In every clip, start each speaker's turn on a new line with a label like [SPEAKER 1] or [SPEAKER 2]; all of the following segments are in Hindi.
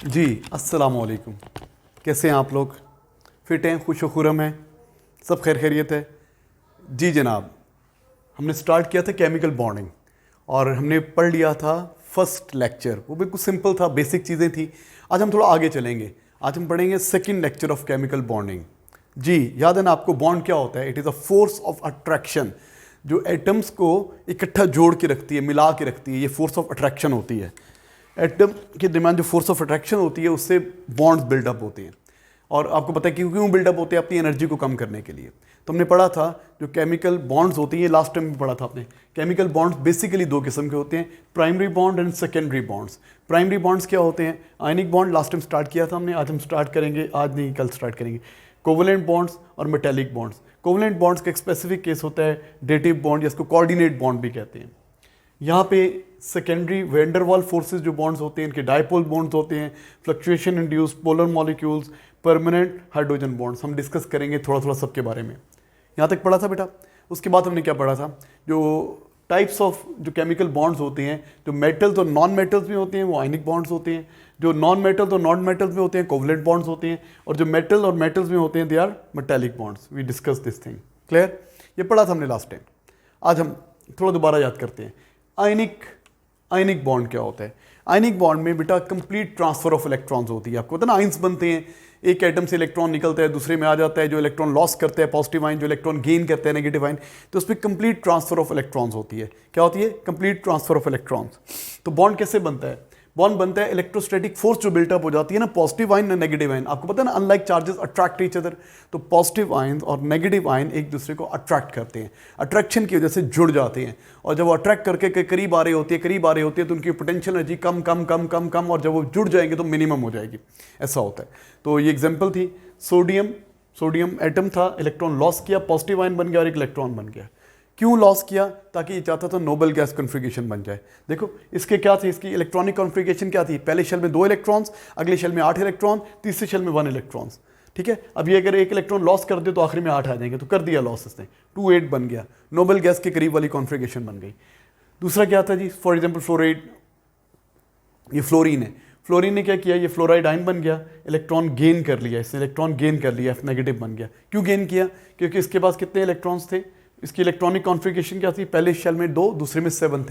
[SPEAKER 1] जी अस्सलाम वालेकुम। कैसे हैं आप लोग? फिट हैं, खुश खुरम हैं, सब खैर खैरियत है? जी जनाब, हमने स्टार्ट किया था केमिकल बॉन्डिंग और हमने पढ़ लिया था फर्स्ट लेक्चर। वो बिल्कुल सिंपल था, बेसिक चीज़ें थी। आज हम थोड़ा आगे चलेंगे। आज हम पढ़ेंगे second lecture of chemical bonding. जी याद है ना आपको, बॉन्ड क्या होता है? It is a force of attraction जो एटम्स को इकट्ठा जोड़ के रखती है, मिला के रखती है। ये फोर्स ऑफ अट्रैक्शन होती है। एटम के दरमियान जो फोर्स ऑफ अट्रैक्शन होती है उससे बॉन्ड्स बिल्डअप होते हैं। और आपको पता है कि क्यों बिल्डअप होते हैं? अपनी एनर्जी को कम करने के लिए। तो हमने पढ़ा था जो केमिकल बॉन्ड्स होती हैं, लास्ट टाइम भी पढ़ा था आपने। केमिकल बॉन्ड्स बेसिकली दो किस्म के होते हैं, primary bond and secondary bonds. Primary bonds क्या होते हैं? Ionic bond last time start किया था हमने, आज हम स्टार्ट करेंगे, आज नहीं कल स्टार्ट करेंगे। कोवलेंट बॉन्ड्स और मेटेलिक बॉन्ड्स। कोवलेंट बॉन्ड्स का एक स्पेसिफिक केस होता है डेटिव बॉन्ड, जिसको कोऑर्डिनेट बॉन्ड भी कहते हैं। यहाँ पे सेकेंडरी वेंडरवाल फोर्सेस जो बॉन्ड्स होते हैं, इनके डायपोल बॉन्ड्स होते हैं, fluctuation induce polar molecules, permanent hydrogen bonds. हम डिस्कस करेंगे थोड़ा थोड़ा सबके बारे में। यहाँ तक पढ़ा था बेटा। उसके बाद हमने क्या पढ़ा था? जो टाइप्स ऑफ जो केमिकल बॉन्ड्स होते हैं, जो मेटल्स और नॉन मेटल्स में होते हैं वो आयनिक बॉन्ड्स होते हैं। जो नॉन मेटल्स और नॉन मेटल्स में होते हैं कोवलेंट बॉन्ड्स होते हैं। और जो मेटल और मेटल्स में होते हैं they are metallic bonds. We discuss this thing. Clear? ये पढ़ा था हमने लास्ट टाइम। आज हम थोड़ा दोबारा याद करते हैं। आयनिक बॉन्ड क्या होता है? आयनिक बॉन्ड में बेटा कंप्लीट ट्रांसफर ऑफ इलेक्ट्रॉन्स होती है। आपको पता ना, आइंस बनते हैं, एक एटम से इलेक्ट्रॉन निकलता है, दूसरे में आ जाता है। जो इलेक्ट्रॉन लॉस करता है पॉजिटिव आयन, जो इलेक्ट्रॉन गेन करता है नेगेटिव आयन, तो उस पर कंप्लीट ट्रांसफर ऑफ इलेक्ट्रॉन्स होती है। क्या होती है? Complete transfer of electrons. तो बॉन्ड कैसे बनता है? बॉन्ड बनता है इलेक्ट्रोस्टैटिक फोर्स जो बिल्टअप हो जाती है ना, पॉजिटिव आयन और नेगेटिव आयन। आपको पता है ना, unlike charges attract each other. तो पॉजिटिव आयन और नेगेटिव आयन एक दूसरे को अट्रैक्ट करते हैं, अट्रैक्शन की वजह से जुड़ जाते हैं। और जब वो अट्रैक्ट करके करीब आ रही होती है तो उनकी पोटेंशियल एनर्जी कम कम कम कम कम, और जब वो जुड़ जाएंगे तो मिनिमम हो जाएगी। ऐसा होता है। तो ये एग्जाम्पल थी सोडियम एटम था, इलेक्ट्रॉन लॉस किया, पॉजिटिव आयन बन गया और एक इलेक्ट्रॉन बन गया। क्यों लॉस किया? ताकि ये चाहता था नोबल गैस कॉन्फ़िगरेशन बन जाए। देखो इसके क्या थी, इसकी इलेक्ट्रॉनिक कॉन्फ़िगरेशन क्या थी? पहले शेल में 2 इलेक्ट्रॉन्स, अगले शेल में 8 इलेक्ट्रॉन, तीसरे शेल में 1 इलेक्ट्रॉन्स। ठीक है, अब ये अगर एक इलेक्ट्रॉन लॉस कर दे तो आखिर में 8 आ जाएंगे, तो कर दिया लॉस इसने, 2 8 बन गया, नोबल गैस के करीब वाली कॉन्फ़िगरेशन बन गई। दूसरा क्या था जी? फॉर एग्जाम्पल फ्लोराइड, ये फ्लोरीन है। फ्लोरीन ने क्या किया? ये फ्लोराइड आयन बन गया, इलेक्ट्रॉन गेन कर लिया, इसने इलेक्ट्रॉन गेन कर लिया, F नेगेटिव बन गया। क्यों गेन किया? क्योंकि इसके पास कितने इलेक्ट्रॉन्स थे? इसकी इलेक्ट्रॉनिक कॉन्फ़िगरेशन क्या थी? पहले शेल में 2, दूसरे में 7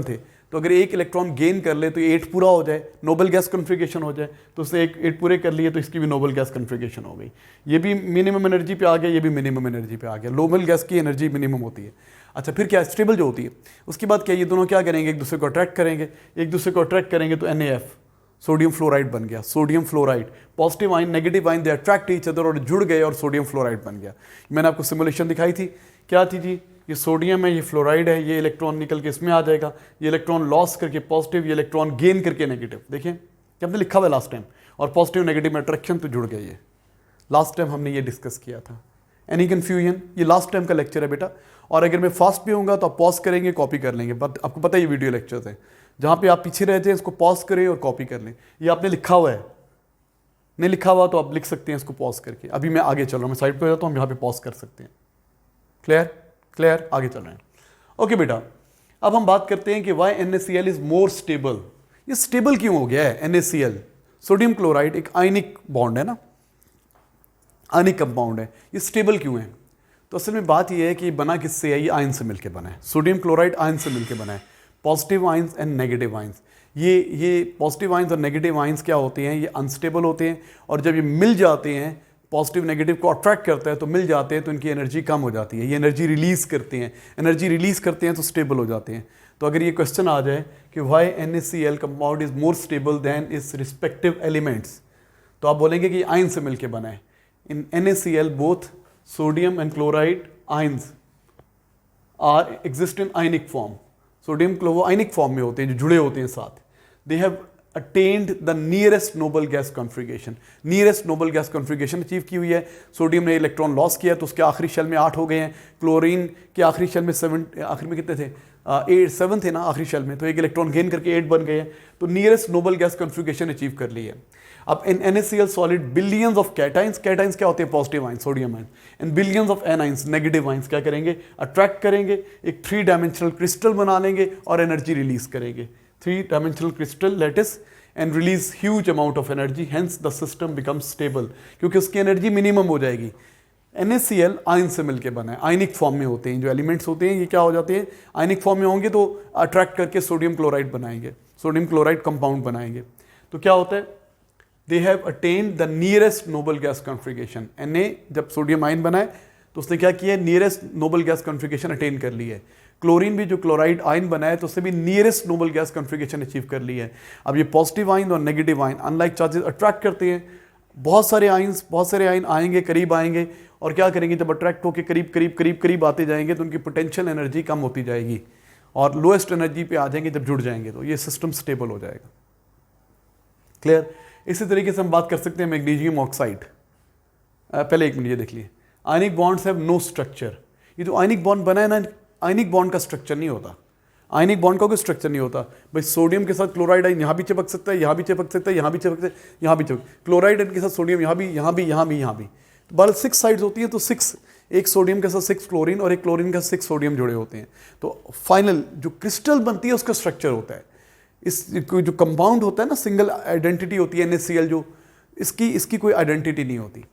[SPEAKER 1] थे। तो अगर एक इलेक्ट्रॉन गेन कर ले तो ये 8 पूरा हो जाए, नोबल गैस कॉन्फ़िगरेशन हो जाए। तो उससे 8 पूरे कर लिए तो इसकी भी नोबल गैस कॉन्फ़िगरेशन हो गई। ये भी मिनिमम एनर्जी पे आ गया, ये भी मिनिमम एनर्जी पे आ गया। नोबल गैस की एनर्जी मिनिमम होती है। अच्छा, फिर क्या? स्टेबल जो होती है। उसके बाद क्या? ये दोनों क्या करेंगे? एक दूसरे को अट्रैक्ट करेंगे, तो NaF सोडियम फ्लोराइड बन गया। Sodium fluoride, positive ion negative ion they attract each other और जुड़ गए और सोडियम फ्लोराइड बन गया। मैंने आपको सिमुलेशन दिखाई थी। क्या थी जी? ये सोडियम है, ये फ्लोराइड है, ये इलेक्ट्रॉन निकल के इसमें आ जाएगा, ये इलेक्ट्रॉन लॉस करके पॉजिटिव, ये इलेक्ट्रॉन गेन करके नेगेटिव। देखिए क्या हमने लिखा हुआ है लास्ट टाइम, और पॉजिटिव नेगेटिव में अट्रैक्शन तो जुड़ गई है। लास्ट टाइम हमने ये डिस्कस किया था। Any confusion? ये लास्ट टाइम का लेक्चर है बेटा। और अगर मैं फास्ट भी होऊंगा तो आप पॉज करेंगे, कॉपी कर लेंगे। बट आपको पता है ये वीडियो लेक्चर्स है, जहाँ पे आप पीछे रह जाए इसको पॉज करें और कॉपी कर लें। ये आपने लिखा हुआ है, नहीं लिखा हुआ तो आप लिख सकते हैं इसको पॉज करके। अभी मैं आगे चल रहा हूँ, मैं साइड पे हो जाता हूँ, हम यहाँ पे पॉज कर सकते हैं। क्लियर? आगे चल रहे हैं। ओके बेटा, अब हम बात करते हैं कि why NaCl is more stable. ये स्टेबल क्यों हो गया है NaCl? सोडियम क्लोराइड एक आयनिक बॉन्ड है ना, आयनिक कंपाउंड है, ये स्टेबल क्यों है? तो असल में बात यह है कि बना किससे है? ये आयन से मिलकर बना है। सोडियम क्लोराइड आयन से मिलकर बना है, positive ions and negative ions. ये पॉजिटिव आयंस और नेगेटिव आयंस क्या होते हैं? ये अनस्टेबल होते हैं, और जब ये मिल जाते हैं, पॉजिटिव नेगेटिव को अट्रैक्ट करता है तो मिल जाते हैं, तो इनकी एनर्जी कम हो जाती है। ये एनर्जी रिलीज़ करते हैं तो स्टेबल हो जाते हैं। तो अगर ये क्वेश्चन आ जाए कि why NaCl compound is more stable than is respective elements, तो आप बोलेंगे कि आयन से मिलकर बना है। In NaCl both sodium and chloride ions are exist in ionic form. Sodium chloro ionic form में होते हैं, जो जुड़े होते हैं साथ। They have attained the nearest noble gas configuration. Nearest noble gas configuration achieve की हुई है। सोडियम ने इलेक्ट्रॉन लॉस किया तो उसके आखिरी शेल में 8 हो गए हैं। क्लोरीन के आखिरी शेल में 7, आखिर में कितने थे? 7 थे ना आखिरी शेल में, तो एक इलेक्ट्रॉन गेन करके 8 बन गए हैं। तो nearest noble gas configuration achieve कर ली है। अब इन NaCl solid billions of cations क्या होते हैं? Positive ions, sodium ions, and billions of anions, negative ions क्या करेंगे? अट्रैक्ट करेंगे, एक 3 डायमेंशनल क्रिस्टल बना लेंगे और एनर्जी रिलीज करेंगे। 3 dimensional crystal lattice and release huge amount of energy, hence the system become stable, क्योंकि उसकी एनर्जी मिनिमम हो जाएगी। NaCl आयन से मिलकर बना है, आयनिक फॉर्म में होते हैं। जो एलिमेंट्स होते हैं ये क्या हो जाते हैं, आयनिक फॉर्म में होंगे तो अट्रैक्ट करके सोडियम क्लोराइड बनाएंगे, सोडियम क्लोराइड कंपाउंड बनाएंगे। तो क्या होता है, दे have attained the nearest noble gas configuration. Na जब सोडियम आयन बनाए तो उसने क्या किया, nearest noble gas configuration attain कर ली है। क्लोरीन भी जो क्लोराइड आयन बनाया तो उससे भी nearest noble gas configuration achieve कर ली है। अब ये पॉजिटिव आयन और negative ion unlike charges attract करते हैं। बहुत सारे आयन आएंगे, करीब आएंगे और क्या करेंगे, जब अट्रैक्ट होकर करीब आते जाएंगे तो उनकी पोटेंशियल एनर्जी कम होती जाएगी और लोएस्ट एनर्जी पे आ जाएंगे। जब जुड़ जाएंगे तो ये सिस्टम स्टेबल हो जाएगा। क्लियर। इसी तरीके से हम बात कर सकते हैं मैग्नीशियम ऑक्साइड। पहले एक मिनट ये देख लिए, ionic bonds have no structure. ये जो आयनिक बॉन्ड बना है ना, आयनिक बॉन्ड का स्ट्रक्चर नहीं होता। आयनिक बॉन्ड का कोई स्ट्रक्चर नहीं होता भाई। सोडियम के साथ क्लोराइड आयन यहाँ भी चिपक सकता है, यहाँ भी चिपक सकता है, यहाँ भी चिपक सकता है, यहाँ भी चिपक, क्लोराइड आयन के साथ सोडियम यहाँ भी, यहाँ भी, यहाँ भी, यहाँ भी। तो बल 6 साइड्स होती है, तो 6, एक सोडियम के साथ 6 क्लोरीन और एक क्लोरीन के साथ 6 सोडियम जुड़े होते हैं। तो फाइनल जो क्रिस्टल बनती है उसका स्ट्रक्चर होता है। इस जो कंपाउंड होता है ना, सिंगल आइडेंटिटी होती है NaCl, जो इसकी कोई आइडेंटिटी नहीं होती,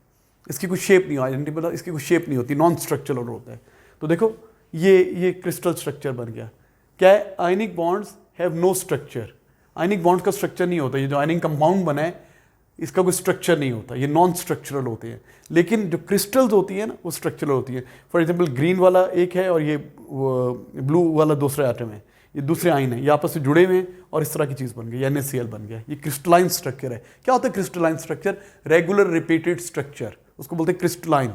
[SPEAKER 1] इसकी कोई शेप नहीं, आइडेंटिटी मतलब इसकी कोई शेप नहीं होती, नॉन स्ट्रक्चरल होता है। तो देखो ये क्रिस्टल स्ट्रक्चर बन गया। क्या है, ionic bonds have no structure. Ionic bond का स्ट्रक्चर नहीं होता। ये जो आयनिक कंपाउंड बना है इसका कोई स्ट्रक्चर नहीं होता, ये नॉन स्ट्रक्चरल होते हैं। लेकिन जो क्रिस्टल्स होती है ना वो स्ट्रक्चरल होती है। फॉर एग्जांपल ग्रीन वाला एक है और ये ब्लू वाला दूसरा एटम है, ये दूसरे आयन है, ये आपस में जुड़े हुए हैं और इस तरह की चीज़ बन गई, NaCl बन गया। ये क्रिस्टलाइन स्ट्रक्चर है। क्या होता है crystalline structure? Regular repeated structure, उसको बोलते हैं क्रिस्टलाइन।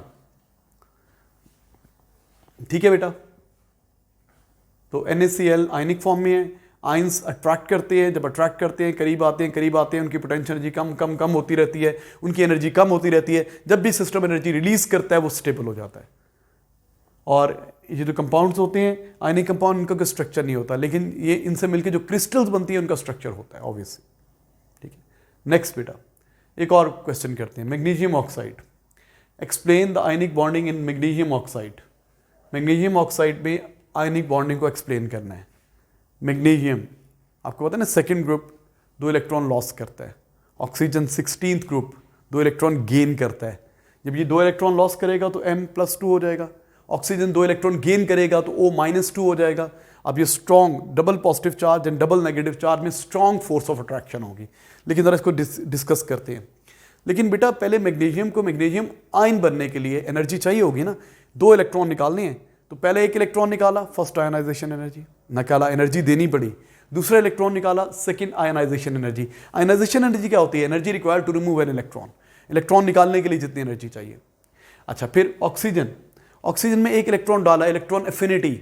[SPEAKER 1] ठीक है बेटा। तो NaCl आयनिक फॉर्म में है, आयंस अट्रैक्ट करते हैं, जब अट्रैक्ट करते हैं करीब आते हैं, उनकी पोटेंशियल एनर्जी कम होती रहती है, उनकी एनर्जी कम होती रहती है। जब भी सिस्टम एनर्जी रिलीज करता है वो स्टेबल हो जाता है। और ये जो कंपाउंड्स होते हैं आयनिक कंपाउंड, इनका कोई स्ट्रक्चर नहीं होता, लेकिन ये इनसे मिलकर जो क्रिस्टल्स बनती है उनका स्ट्रक्चर होता है ऑब्वियसली। ठीक है, नेक्स्ट बेटा एक और क्वेश्चन करते हैं। Magnesium oxide, explain the ionic bonding in magnesium oxide. Magnesium oxide में आयनिक बॉन्डिंग को एक्सप्लेन करना है। मैग्नीशियम आपको पता है ना, सेकेंड ग्रुप 2 इलेक्ट्रॉन लॉस करता है। Oxygen 16th group 2 electron gain करता है। जब ये 2 इलेक्ट्रॉन लॉस करेगा तो M+2 हो जाएगा। ऑक्सीजन 2 इलेक्ट्रॉन गेन करेगा तो O-2 हो जाएगा। अब ये strong double positive charge and double negative charge में स्ट्रॉन्ग फोर्स ऑफ अट्रैक्शन होगी। लेकिन जरा इसको डिस्कस करते हैं। लेकिन बेटा पहले मैग्नीशियम आयन बनने के लिए एनर्जी चाहिए होगी ना, 2 इलेक्ट्रॉन निकालने हैं। तो पहले 1 इलेक्ट्रॉन निकाला, फर्स्ट आयनाइजेशन एनर्जी निकाला, एनर्जी देनी पड़ी। दूसरा इलेक्ट्रॉन निकाला, second ionization energy. Ionization energy क्या होती है? Energy required to remove an electron, electron निकालने के लिए जितनी एनर्जी चाहिए। अच्छा, फिर ऑक्सीजन में 1 इलेक्ट्रॉन डाला, इलेक्ट्रॉन एफिनिटी,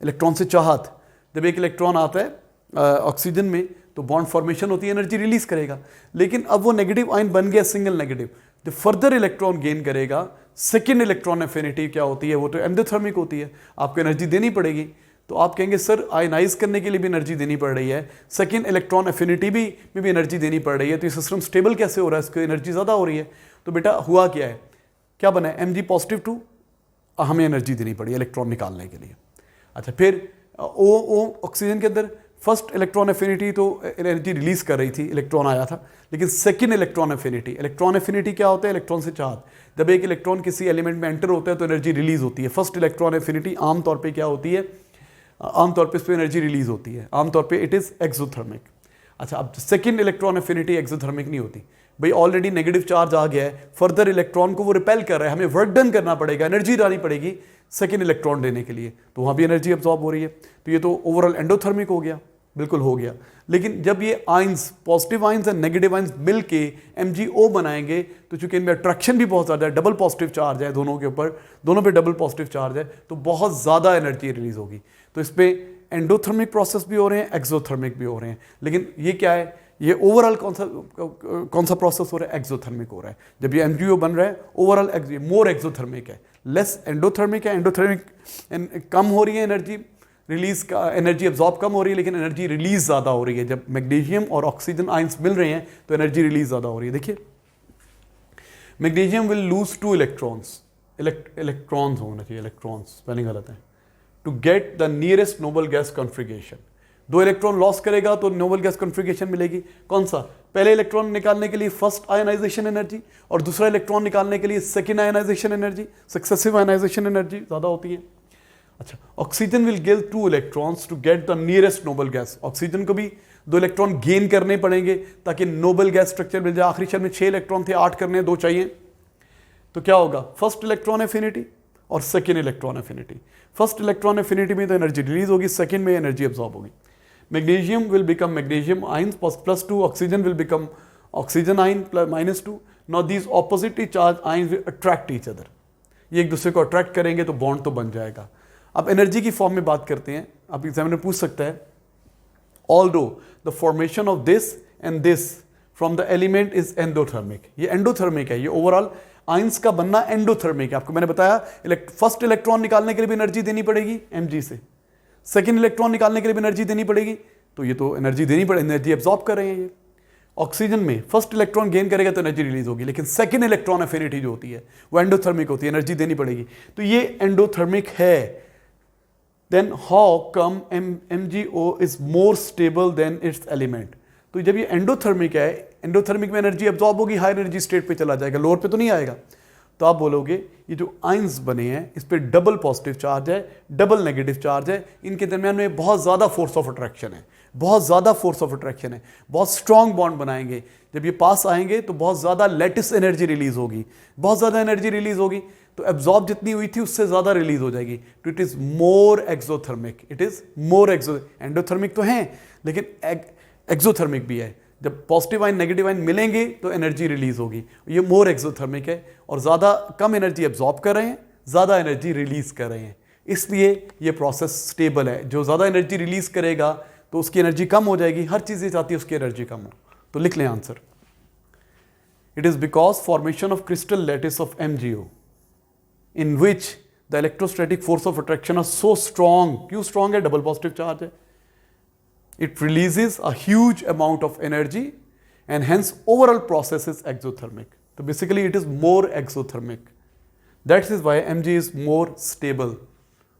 [SPEAKER 1] इलेक्ट्रॉन से चाहत। जब 1 इलेक्ट्रॉन आता है ऑक्सीजन में तो बॉन्ड फॉर्मेशन होती है, एनर्जी रिलीज करेगा। लेकिन अब वो नेगेटिव आयन बन गया सिंगल नेगेटिव, जो फर्दर इलेक्ट्रॉन गेन करेगा, सेकेंड इलेक्ट्रॉन एफिनिटी क्या होती है? वो तो एंडोथर्मिक होती है, आपको एनर्जी देनी पड़ेगी। तो आप कहेंगे सर आयनाइज करने के लिए भी एनर्जी देनी पड़ रही है, सेकेंड इलेक्ट्रॉन एफिनिटी में भी एनर्जी देनी पड़ रही है, तो ये सिस्टम स्टेबल कैसे हो रहा है? इसकी एनर्जी ज़्यादा हो रही है। तो बेटा हुआ क्या है, क्या बना है? Mg+2 हमें एनर्जी देनी पड़ी इलेक्ट्रॉन निकालने के लिए। अच्छा, फिर ओ ऑक्सीजन के अंदर फर्स्ट इलेक्ट्रॉन एफिनिटी तो एनर्जी रिलीज कर रही थी, इलेक्ट्रॉन आया था। लेकिन सेकेंड इलेक्ट्रॉन एफिनिटी क्या होता है? इलेक्ट्रॉन से चार्ज। जब एक इलेक्ट्रॉन किसी एलिमेंट में एंटर होता है तो एनर्जी रिलीज होती है। फर्स्ट इलेक्ट्रॉन एफिनिटी आमतौर पे क्या होती है? आमतौर पे इस पर एनर्जी रिलीज होती है, आमतौर पे इट इज़ एक्सोथर्मिक। अच्छा, अब सेकेंड इलेक्ट्रॉन एफिनिटी एक्सोथर्मिक नहीं होती भाई, ऑलरेडी नेगेटिव चार्ज आ गया है, फर्दर इलेक्ट्रॉन को वो रिपेल कर रहा है, हमें वर्क डन करना पड़ेगा, एनर्जी डालनी पड़ेगी सेकेंड इलेक्ट्रॉन देने के लिए, तो वहाँ भी एनर्जी एब्जॉर्ब हो रही है। तो ये तो ओवरऑल एंडोथर्मिक हो गया, बिल्कुल हो गया। लेकिन जब ये आयंस, पॉजिटिव आयंस और नेगेटिव आयंस मिल के MgO बनाएंगे, तो चूंकि इनमें अट्रैक्शन भी बहुत ज़्यादा है, डबल पॉजिटिव चार्ज है दोनों के ऊपर, दोनों पे डबल पॉजिटिव चार्ज है, तो बहुत ज़्यादा एनर्जी रिलीज होगी। तो इस पर एंडोथर्मिक प्रोसेस भी हो रहे हैं, एक्सोथर्मिक भी हो रहे हैं। लेकिन ये क्या है, ये ओवरऑल कौन सा प्रोसेस हो रहा है? एक्सोथर्मिक हो रहा है। जब ये MgO बन रहा है ओवरऑल मोर एक्सोथर्मिक है, लेस एंडोथर्मिक है। एंडोथर्मिक कम हो रही है एनर्जी रिलीज का, एनर्जी एब्जॉर्ब कम हो रही है, लेकिन एनर्जी रिलीज ज़्यादा हो रही है। जब मैग्नीशियम और ऑक्सीजन आयंस मिल रहे हैं तो एनर्जी रिलीज ज़्यादा हो रही है। देखिए, magnesium will lose 2 electrons, electrons होना चाहिए, इलेक्ट्रॉन्स स्पेलिंग गलत है, to get the nearest noble gas configuration. 2 electron loss करेगा तो नोबल गैस कॉन्फ़िगरेशन मिलेगी। कौन सा? पहले इलेक्ट्रॉन निकालने के लिए फर्स्ट आयनाइजेशन एनर्जी और दूसरा इलेक्ट्रॉन निकालने के लिए second ionization energy, successive ionization energy ज़्यादा होती है। अच्छा, oxygen will give 2 electrons to get the nearest noble gas. Oxygen को भी 2 इलेक्ट्रॉन गेन करने पड़ेंगे ताकि नोबल गैस स्ट्रक्चर मिल जाए। आखिरी शेल में 6 इलेक्ट्रॉन थे, 8 करने, 2 चाहिए। तो क्या होगा? फर्स्ट इलेक्ट्रॉन एफिनिटी और second electron affinity. First electron affinity में तो एनर्जी रिलीज होगी, सेकेंड में एनर्जी एब्जॉर्ब होगी। Magnesium will become magnesium ion +2, oxygen will become oxygen ion -2। Now these oppositely charge ion will attract each other. ये एक दूसरे को अट्रैक्ट करेंगे तो बॉन्ड तो बन जाएगा। अब एनर्जी की फॉर्म में बात करते हैं। आप एग्जामिनर पूछ सकता है, although the formation of this and this from the element is endothermic. ये एंडोथर्मिक है, ये ओवरऑल आयंस का बनना एंडोथर्मिक है। आपको मैंने बताया फर्स्ट इलेक्ट्रॉन निकालने के लिए भी एनर्जी देनी पड़ेगी mg से, सेकेंड इलेक्ट्रॉन निकालने के लिए भी एनर्जी देनी पड़ेगी, तो ये तो एनर्जी देनी पड़ेगी, एनर्जी एब्जॉर्ब कर रहे हैं ये। ऑक्सीजन में फर्स्ट इलेक्ट्रॉन गेन करेगा तो एनर्जी रिलीज होगी, लेकिन सेकेंड इलेक्ट्रॉन एफिनिटी जो होती है वो एंडोथर्मिक होती है, एनर्जी देनी पड़ेगी, तो ये एंडोथर्मिक है। Then how come MgO is more stable than its element. तो जब ये एंडोथर्मिक है, एंडोथर्मिक में एनर्जी एब्जॉर्ब होगी, हाई एनर्जी स्टेट पे चला जाएगा, लोअर पे तो नहीं आएगा। तो आप बोलोगे ये जो आयंस बने हैं इस पे डबल पॉजिटिव चार्ज है, डबल नेगेटिव चार्ज है, इनके दरमियान में बहुत ज़्यादा फोर्स ऑफ अट्रैक्शन है, बहुत ज़्यादा फोर्स ऑफ अट्रैक्शन है, बहुत स्ट्रॉन्ग बॉन्ड बनाएंगे। जब ये पास आएंगे तो बहुत ज़्यादा लेटिस एनर्जी रिलीज होगी, बहुत ज़्यादा एनर्जी रिलीज होगी, तो एब्जॉर्ब जितनी हुई थी उससे ज़्यादा रिलीज हो जाएगी। तो it is more exothermic, it is more endothermic तो है लेकिन एक्सोथर्मिक भी है। जब पॉजिटिव आयन नेगेटिव आयन मिलेंगे तो एनर्जी रिलीज होगी, ये मोर एक्सोथर्मिक है और ज़्यादा कम एनर्जी एब्जॉर्ब कर रहे हैं, ज़्यादा एनर्जी रिलीज कर रहे हैं, इसलिए ये प्रोसेस स्टेबल है। जो ज़्यादा एनर्जी रिलीज करेगा तो उसकी एनर्जी कम हो जाएगी, हर चीज़ ये चाहती है उसकी एनर्जी कम हो। तो लिख लें answer, it is because formation of crystal lattice of MgO in which the electrostatic force of attraction are so strong। क्यों strong है? डबल पॉजिटिव चार्ज है। It releases a huge amount of energy and hence overall process is exothermic। तो basically it is more exothermic। That is why Mg is more stable।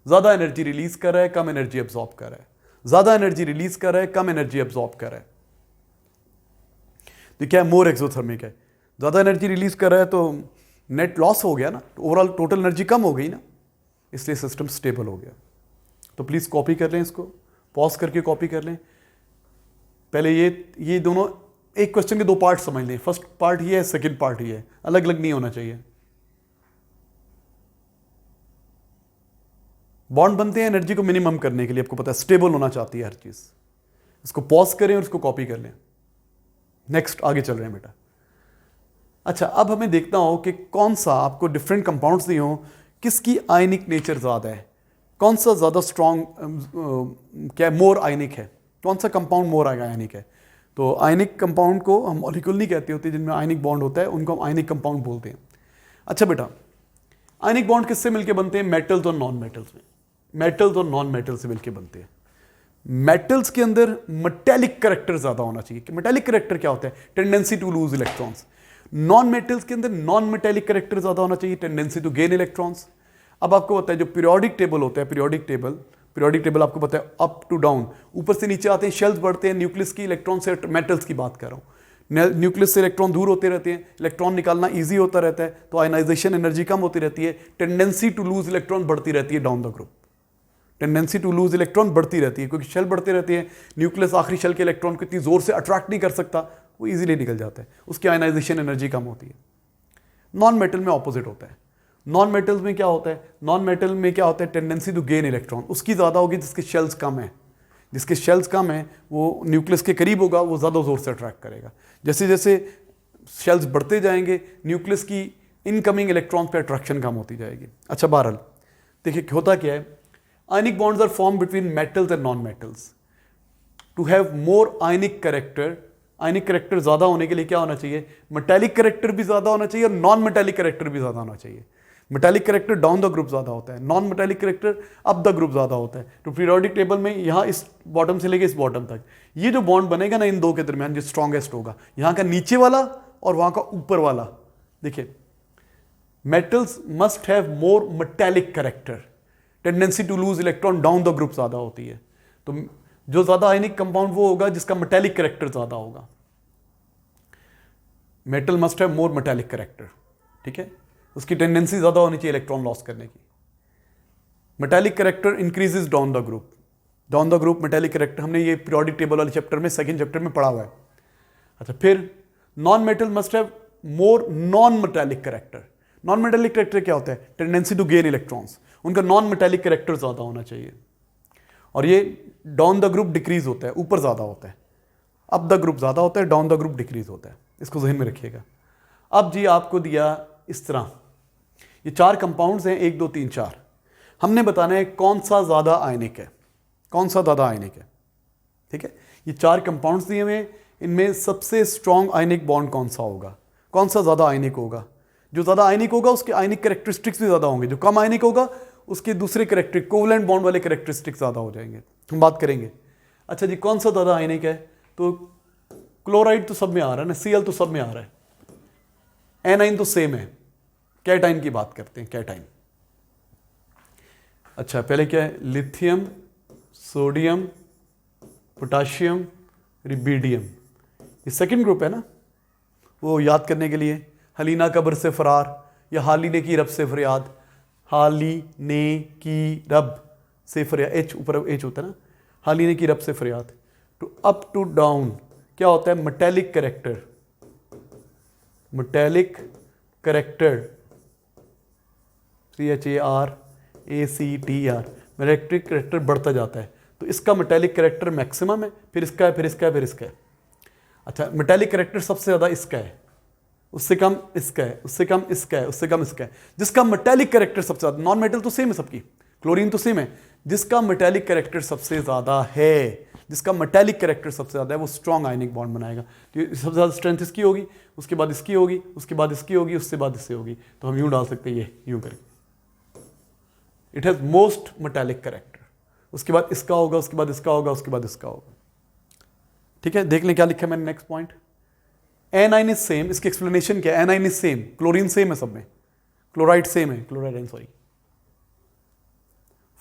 [SPEAKER 1] ज़्यादा एनर्जी रिलीज कर रहा है, कम एनर्जी एब्जॉर्ब कर रहा है, ज़्यादा एनर्जी रिलीज कर रहा है, कम एनर्जी एब्जॉर्ब कर रहा है। तो क्या मोर एक्सोथर्मिक है? ज़्यादा एनर्जी रिलीज कर रहा है तो नेट लॉस हो गया ना, ओवरऑल टोटल एनर्जी कम हो गई ना, इसलिए सिस्टम स्टेबल हो गया। तो प्लीज़ कॉपी कर लें इसको, पॉज करके कॉपी कर लें। पहले ये दोनों एक क्वेश्चन के 2 पार्ट समझ लें, फर्स्ट पार्ट ये है, सेकंड पार्ट ये है, अलग अलग नहीं होना चाहिए। बॉन्ड बनते हैं एनर्जी को मिनिमम करने के लिए, आपको पता है स्टेबल होना चाहती है हर चीज़। इसको पॉज करें और इसको कॉपी कर लें। नेक्स्ट आगे चल रहे हैं बेटा। अच्छा, अब हमें देखना हो कि कौन सा, आपको डिफरेंट कंपाउंड्स दिए हो, किसकी आयनिक नेचर ज़्यादा है, कौन सा ज़्यादा स्ट्रॉन्ग, क्या मोर आयनिक है, कौन सा कंपाउंड मोर आयनिक है। तो आयनिक कंपाउंड को हम मॉलिक्यूल नहीं कहते होते, जिनमें आयनिक बॉन्ड होता है उनको हम आयनिक कंपाउंड बोलते हैं। अच्छा बेटा, आयनिक बॉन्ड किससे मिलके बनते हैं? मेटल्स और नॉन मेटल्स में, मेटल्स और नॉन मेटल्स से मिलके बनते हैं। मेटल्स के अंदर मेटेलिक करेक्टर ज़्यादा होना चाहिए। मेटेलिक करेक्टर क्या होता है? Tendency to lose electrons. Non metals के अंदर नॉन मेटेलिक करेक्टर ज़्यादा होना चाहिए, टेंडेंसी टू गेन इलेक्ट्रॉन्स। अब आपको पता है जो पीरियोडिक टेबल होता है, पीरियोडिक टेबल आपको पता है अप टू डाउन, ऊपर से नीचे आते हैं, शेल्स बढ़ते हैं, न्यूक्लियस की इलेक्ट्रॉन से, मेटल्स की बात कर रहा हूँ, न्यूक्लियस से इलेक्ट्रॉन दूर होते रहते हैं, इलेक्ट्रॉन निकालना ईजी होता रहता है, तो आयनाइजेशन एनर्जी कम होती रहती है, टेंडेंसी टू लूज इलेक्ट्रॉन बढ़ती रहती है down the group, tendency to lose electron बढ़ती रहती है, क्योंकि शेल बढ़ते रहते हैं, न्यूक्लियस आखिरी शेल के इलेक्ट्रॉन को इतनी जोर से अट्रैक्ट नहीं कर सकता, वो इजीली निकल जाता है, उसकी आयनाइजेशन एनर्जी कम होती है। नॉन मेटल में ऑपोजिट होता है। नॉन मेटल्स में क्या होता है? नॉन मेटल में क्या होता है? टेंडेंसी टू गेन इलेक्ट्रॉन उसकी ज़्यादा होगी जिसके शेल्स कम है, जिसके शेल्स कम है वो न्यूक्लियस के करीब होगा, वो ज़्यादा जोर से अट्रैक्ट करेगा। जैसे जैसे शेल्स बढ़ते जाएंगे, न्यूक्लियस की इनकमिंग इलेक्ट्रॉन पे अट्रैक्शन कम होती जाएगी। अच्छा बहरहाल देखिए होता क्या है, ionic bonds are form between metals and non metals. To have more ionic character, ionic character ज़्यादा होने के लिए क्या होना चाहिए? मेटेलिक करेक्टर भी ज़्यादा होना चाहिए और नॉन मेटेलिक करेक्टर भी ज़्यादा होना चाहिए। Metallic character down the group ज़्यादा होता है, non metallic character up the group ज़्यादा होता है। तो पीरियोडिक टेबल में यहाँ इस बॉटम से लेके इस बॉटम तक ये जो बॉन्ड बनेगा ना इन दो के दरमियान, जो स्ट्रॉन्गेस्ट होगा, यहाँ का नीचे वाला और वहाँ का ऊपर वाला। देखिए metals must have more metallic character, tendency to lose electron down the group ज़्यादा होती है। तो जो ज्यादा आयनिक कंपाउंड वो होगा जिसका मेटेलिक कैरेक्टर ज्यादा होगा। Metal must have more metallic character, ठीक है, उसकी टेंडेंसी ज्यादा होनी चाहिए इलेक्ट्रॉन लॉस करने की। Metallic character increases down the group, down the group metallic character, हमने ये पीरियोडिक टेबल वाले चैप्टर में, सेकंड चैप्टर में पढ़ा हुआ है। अच्छा, फिर non metal must have more non metallic character. Non metallic character क्या होता है? टेंडेंसी टू गेन इलेक्ट्रॉन्स, उनका नॉन मेटेलिक कैरेक्टर ज्यादा होना चाहिए। और ये डाउन द ग्रुप डिक्रीज होता है, ऊपर ज्यादा होता है। अप द ग्रुप ज्यादा होता है, डाउन द ग्रुप डिक्रीज होता है, इसको जहन में रखिएगा। अब जी आपको दिया इस तरह, ये 4 कंपाउंड्स हैं, 1 2 3 4, हमने बताना है कौन सा ज्यादा आयनिक है, कौन सा ज्यादा आयनिक है, ठीक है। ये 4 कंपाउंड्स दिए हुए, इनमें सबसे स्ट्रॉन्ग आयनिक बॉन्ड कौन सा होगा, कौन सा ज्यादा आयनिक होगा। जो ज्यादा आयनिक होगा उसके आयनिक कैरेक्टरिस्टिक्स भी ज्यादा होंगे, जो कम आयनिक होगा उसके दूसरे कैरेक्टर कोवलेंट बॉन्ड वाले कैरेक्टरिस्टिक्स ज्यादा हो जाएंगे, हम बात करेंगे। अच्छा जी, कौन सा ज्यादा आयनिक है? तो क्लोराइड तो सब में आ रहा है ना, Cl तो सब में आ रहा है, एनाइन तो सेम है। कैटाइन की बात करते हैं, कैटाइन। अच्छा, पहले क्या है? लिथियम, सोडियम, पोटाशियम, रिबीडियम, ये सेकंड ग्रुप है ना, वो याद करने के लिए। हलीना कब्र से फरार, या हाली ने की रब से फरियाद, हाली ने की रब से फरियाद, एच ऊपर एच होता है ना, हाली ने की रब से फरियाद। टू अप टू डाउन क्या होता है? Metallic character, metallic character, CHAR, metallic character बढ़ता जाता है, तो इसका मेटेलिक कैरेक्टर मैक्सिमम है, फिर इसका है, फिर इसका है, फिर इसका है। अच्छा, मेटेलिक कैरेक्टर सबसे ज्यादा इसका है, उससे कम इसका है, उससे कम इसका है, उससे कम इसका है। जिसका मेटेलिक कैरेक्टर सबसे ज्यादा, नॉन मेटल तो सेम है सबकी, क्लोरीन तो सेम है, जिसका मेटेलिक कैरेक्टर सबसे ज्यादा है, जिसका मेटेलिक कैरेक्टर सबसे ज्यादा है, वो स्ट्रॉन्ग आयनिक बॉन्ड बनाएगा। तो सबसे ज्यादा स्ट्रेंथ इसकी होगी, उसके बाद इसकी होगी, उसके बाद इसकी होगी, उससे बाद इससे होगी। तो हम यूं डाल सकते हैं, ये यूं करके, it has most metallic character, उसके बाद इसका होगा, उसके बाद इसका होगा, उसके बाद इसका होगा, ठीक है। देख लें क्या लिखा है मैंने next point. Anion is same, इसकी एक्सप्लेनेशन क्या है? Anion is same, chlorine same है सब में, क्लोराइड सेम है, chloride sorry.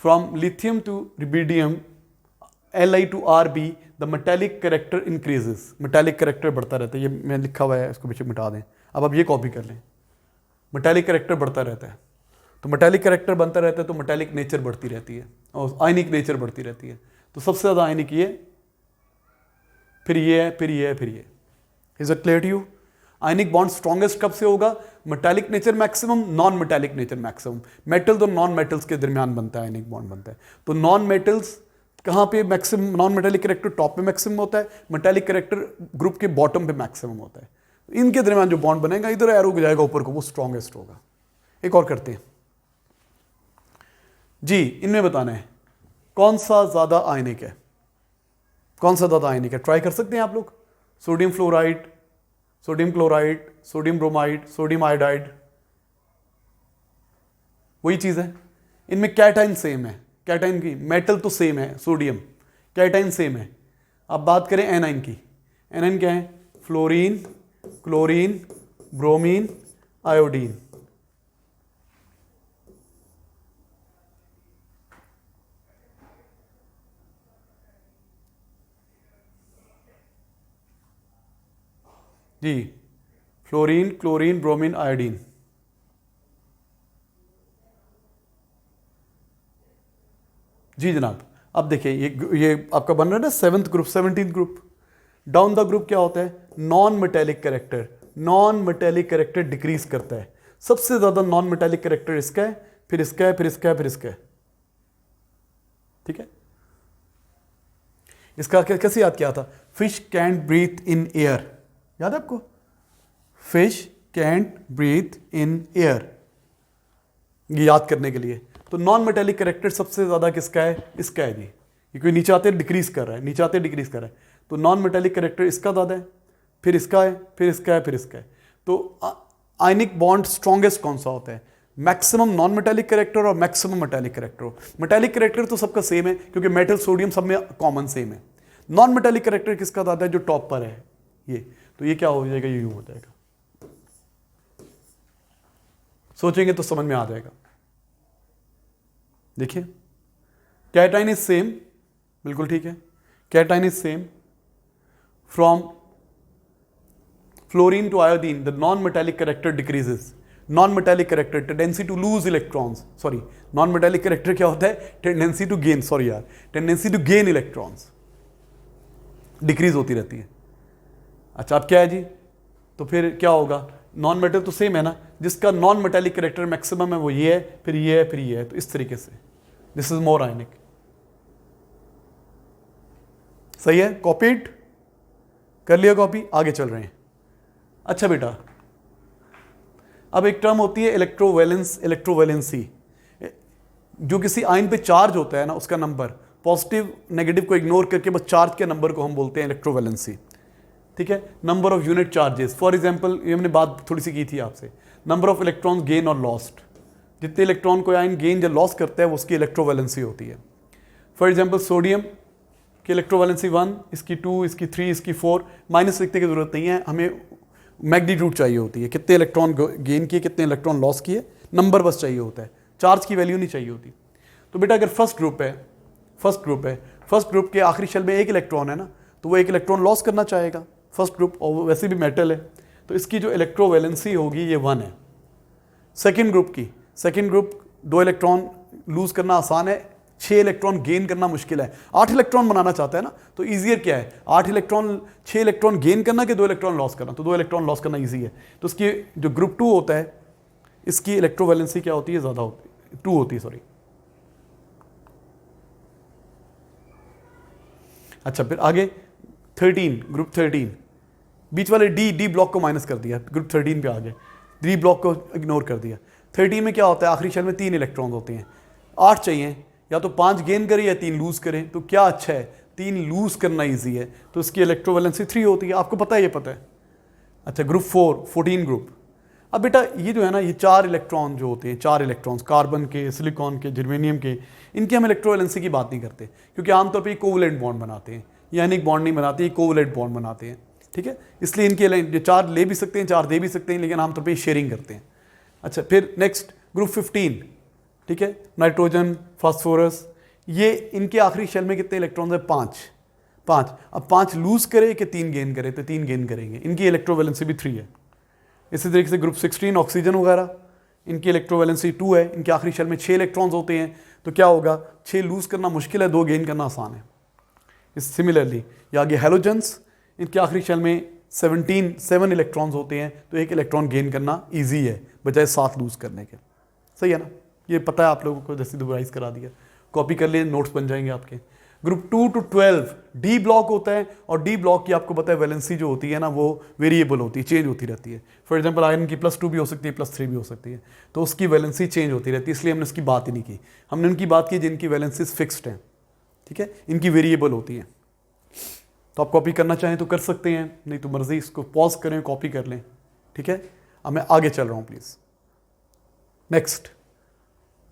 [SPEAKER 1] From lithium to rubidium, Li to Rb, the metallic character increases, metallic character बढ़ता रहता है। ये मैं लिखा हुआ है, इसको पीछे मिटा दें, अब आप ये कॉपी कर लें। मेटेलिक कैरेक्टर बढ़ता रहता है, तो मेटेलिक कैरेक्टर बनता रहता है, तो मेटेलिक नेचर बढ़ती रहती है और आयनिक नेचर बढ़ती रहती है। तो सबसे ज़्यादा आयनिक ये, फिर ये है, फिर ये है, फिर ये। Is it clear to you? Ionic bond strongest कब से होगा? Metallic nature maximum, non metallic nature maximum. Metal तो नॉन मेटल्स के दरमियान बनता है, आयनिक बॉन्ड बनता है। तो नॉन मेटल्स कहाँ पे maximum, non metallic character top पे मैक्सिमम होता है, मेटेलिक कैरेक्टर ग्रुप के बॉटम पे मैक्सिमम होता है। इनके दरमियान जो बॉन्ड बनेगा, इधर एरो जाएगा ऊपर को, वो स्ट्रॉन्गेस्ट होगा। एक और करते हैं जी, इनमें बताना है कौन सा ज्यादा आयनिक है, कौन सा ज्यादा आयनिक है। ट्राई कर सकते हैं आप लोग। Sodium fluoride, sodium chloride, sodium bromide, sodium iodide, वही चीज है। इनमें कैटाइन सेम है, कैटाइन की मेटल तो सेम है, सोडियम, कैटाइन सेम है। अब बात करें एनाइन की। एनाइन क्या है? Fluorine, chlorine, bromine, iodine. जी, फ्लोरीन, क्लोरीन, ब्रोमीन, आयोडीन। जी जनाब, अब देखिए ये आपका बन रहा है ना 7th group, 17th group. Down the group क्या होता है? Non metallic character, non metallic character decrease करता है। सबसे ज्यादा नॉन मेटेलिक कैरेक्टर इसका है, फिर इसका है, फिर इसका है, फिर इसका है, ठीक है। इसका कैसे याद किया था? Fish can't breathe in air, याद है आपको? Fish can't breathe in air, ये याद करने के लिए। तो नॉन मेटेलिक कैरेक्टर सबसे ज्यादा किसका है? इसका है जी। ये कोई नीचे आते डिक्रीज कर रहा है, नीचे आते डिक्रीज कर रहा है, तो नॉन मेटेलिक कैरेक्टर इसका ज्यादा है, फिर इसका है, फिर इसका है, फिर इसका है। तो आयनिक बॉन्ड स्ट्रॉन्गेस्ट कौन सा होता है? मैक्सिमम नॉन मेटेलिक कैरेक्टर और maximum metallic character. Metallic character तो सबका सेम है, क्योंकि मेटल सोडियम सब में कॉमन सेम है। नॉन मेटेलिक कैरेक्टर किसका ज्यादा है? जो टॉप पर है ये। तो ये क्या हो जाएगा? ये यूं हो जाएगा। सोचेंगे तो समझ में आ जाएगा। देखिए, कैटाइन इज सेम, बिल्कुल ठीक है। Cation is same. From fluorine to iodine, the non-metallic character decreases. Non-metallic character, tendency to lose electrons. Sorry, non-metallic character क्या होता है? Tendency to gain. Sorry यार, tendency to gain electrons decrease होती रहती है. अच्छा, अब क्या है जी? तो फिर क्या होगा? नॉन मेटल तो सेम है ना, जिसका नॉन मेटेलिक कैरेक्टर मैक्सिमम है वो ये है, फिर ये है, फिर ये है. तो इस तरीके से दिस इज मोर आयनिक. सही है? कॉपीड कर लिया कॉपी, आगे चल रहे हैं. अच्छा बेटा, अब एक टर्म होती है इलेक्ट्रोवैलेंस, इलेक्ट्रोवैलेंसी. जो किसी आयन पे चार्ज होता है ना, उसका नंबर, पॉजिटिव नेगेटिव को इग्नोर करके बस चार्ज के नंबर को हम बोलते हैं इलेक्ट्रोवैलेंसी. ठीक है? Number of unit charges. For example, ये हमने बात थोड़ी सी की थी आपसे, नंबर ऑफ इलेक्ट्रॉन गेन और लॉस्ट. जितने इलेक्ट्रॉन को आयन गेन या लॉस करता है वो उसकी इलेक्ट्रोवैलेंसी होती है. फॉर एग्जांपल, सोडियम की इलेक्ट्रोवैलेंसी 1, इसकी 2, इसकी 3, इसकी 4. माइनस लिखने की जरूरत नहीं है, हमें मैग्नीट्यूड चाहिए होती है, कितने इलेक्ट्रॉन गेन किए, कितने इलेक्ट्रॉन लॉस किए, नंबर बस चाहिए होता है, चार्ज की वैल्यू नहीं चाहिए होती. तो बेटा अगर फर्स्ट ग्रुप है, फर्स्ट ग्रुप के आखिरी शेल में एक इलेक्ट्रॉन है ना, तो वो एक इलेक्ट्रॉन लॉस करना चाहेगा फर्स्ट ग्रुप, और वैसे भी मेटल है, तो इसकी जो इलेक्ट्रोवैलेंसी होगी ये 1 है. सेकेंड ग्रुप 2 इलेक्ट्रॉन लूज करना आसान है, 6 इलेक्ट्रॉन गेन करना मुश्किल है. 8 इलेक्ट्रॉन बनाना चाहता है ना, तो ईजियर क्या है? 6 इलेक्ट्रॉन गेन करना कि 2 इलेक्ट्रॉन लॉस करना? तो 2 इलेक्ट्रॉन लॉस करना ईजी है. तो इसकी जो ग्रुप 2 होता है, इसकी इलेक्ट्रोवैलेंसी क्या होती है? ज़्यादा होती है, 2 होती है, सॉरी. अच्छा, फिर आगे 13, ग्रुप 13, बीच वाले डी ब्लॉक को माइनस कर दिया, ग्रुप 13 पे आ गए, डी ब्लॉक को इग्नोर कर दिया. 13 में क्या होता है? आखिरी शेल में 3 इलेक्ट्रॉन होते हैं. 8 चाहिए, या तो 5 गेन करें या 3 लूज करें. तो क्या अच्छा है? 3 लूज करना ईजी है, तो इसकी इलेक्ट्रोवैलेंसी 3 होती है. आपको पता है, ये पता है. अच्छा, ग्रुप 4, 14 ग्रुप. अब बेटा ये जो है ना, ये 4 इलेक्ट्रॉन जो होते हैं, 4 इलेक्ट्रॉन्स, कार्बन के, सिलिकॉन के, जर्मेनियम के, इनकी हम इलेक्ट्रोवैलेंसी की बात नहीं करते, क्योंकि आमतौर पर ये कोवलेंट बॉन्ड बनाते हैं, यानी बॉन्ड नहीं बनाते, ये कोवलेंट बॉन्ड बनाते हैं. ठीक है? इसलिए इनके 4 ले भी सकते हैं, 4 दे भी सकते हैं, लेकिन आमतौर पर शेयरिंग करते हैं. अच्छा, फिर नेक्स्ट ग्रुप 15, ठीक है, नाइट्रोजन, फास्फोरस, ये इनके आखिरी शेल में कितने इलेक्ट्रॉन है? 5. अब 5 लूज करे कि 3 गेन करे? तो 3 गेन करेंगे, इनकी इलेक्ट्रोवैलेंसी भी 3 है. इसी तरीके से ग्रुप 16, ऑक्सीजन वगैरह, इनकी इलेक्ट्रोवैलेंसी 2 है, इनके आखिरी शेल में 6 इलेक्ट्रॉन्स होते हैं. तो क्या होगा? 6 लूज करना मुश्किल है, 2 गेन करना आसान है. सिमिलरली ये आगे हेलोजन्स, इनके आखिरी शेल में 7 इलेक्ट्रॉन्स होते हैं, तो 1 इलेक्ट्रॉन गेन करना ईजी है बजाय 7 लूज करने के. सही है ना? ये पता है आप लोगों को, जैसे दोबारा करा दिया, कॉपी कर लिए, नोट्स बन जाएंगे आपके. ग्रुप 2 to 12 डी ब्लॉक होता है, और डी ब्लॉक की आपको पता है वैलेंसी जो होती है ना, वो वेरिएबल होती है, चेंज होती रहती है. फॉर एग्जांपल, आयरन की +2 भी हो सकती है, +3 भी हो सकती है, तो उसकी वैलेंसी चेंज होती रहती है, इसलिए हमने उसकी बात ही नहीं की. हमने उनकी बात की जिनकी वैलेंसीज फिक्स्ड हैं. ठीक है? इनकी वेरिएबल होती है. तो आप कॉपी करना चाहें तो कर सकते हैं, नहीं तो मर्जी, इसको पॉज करें, कॉपी कर लें. ठीक है? अब मैं आगे चल रहा हूँ प्लीज.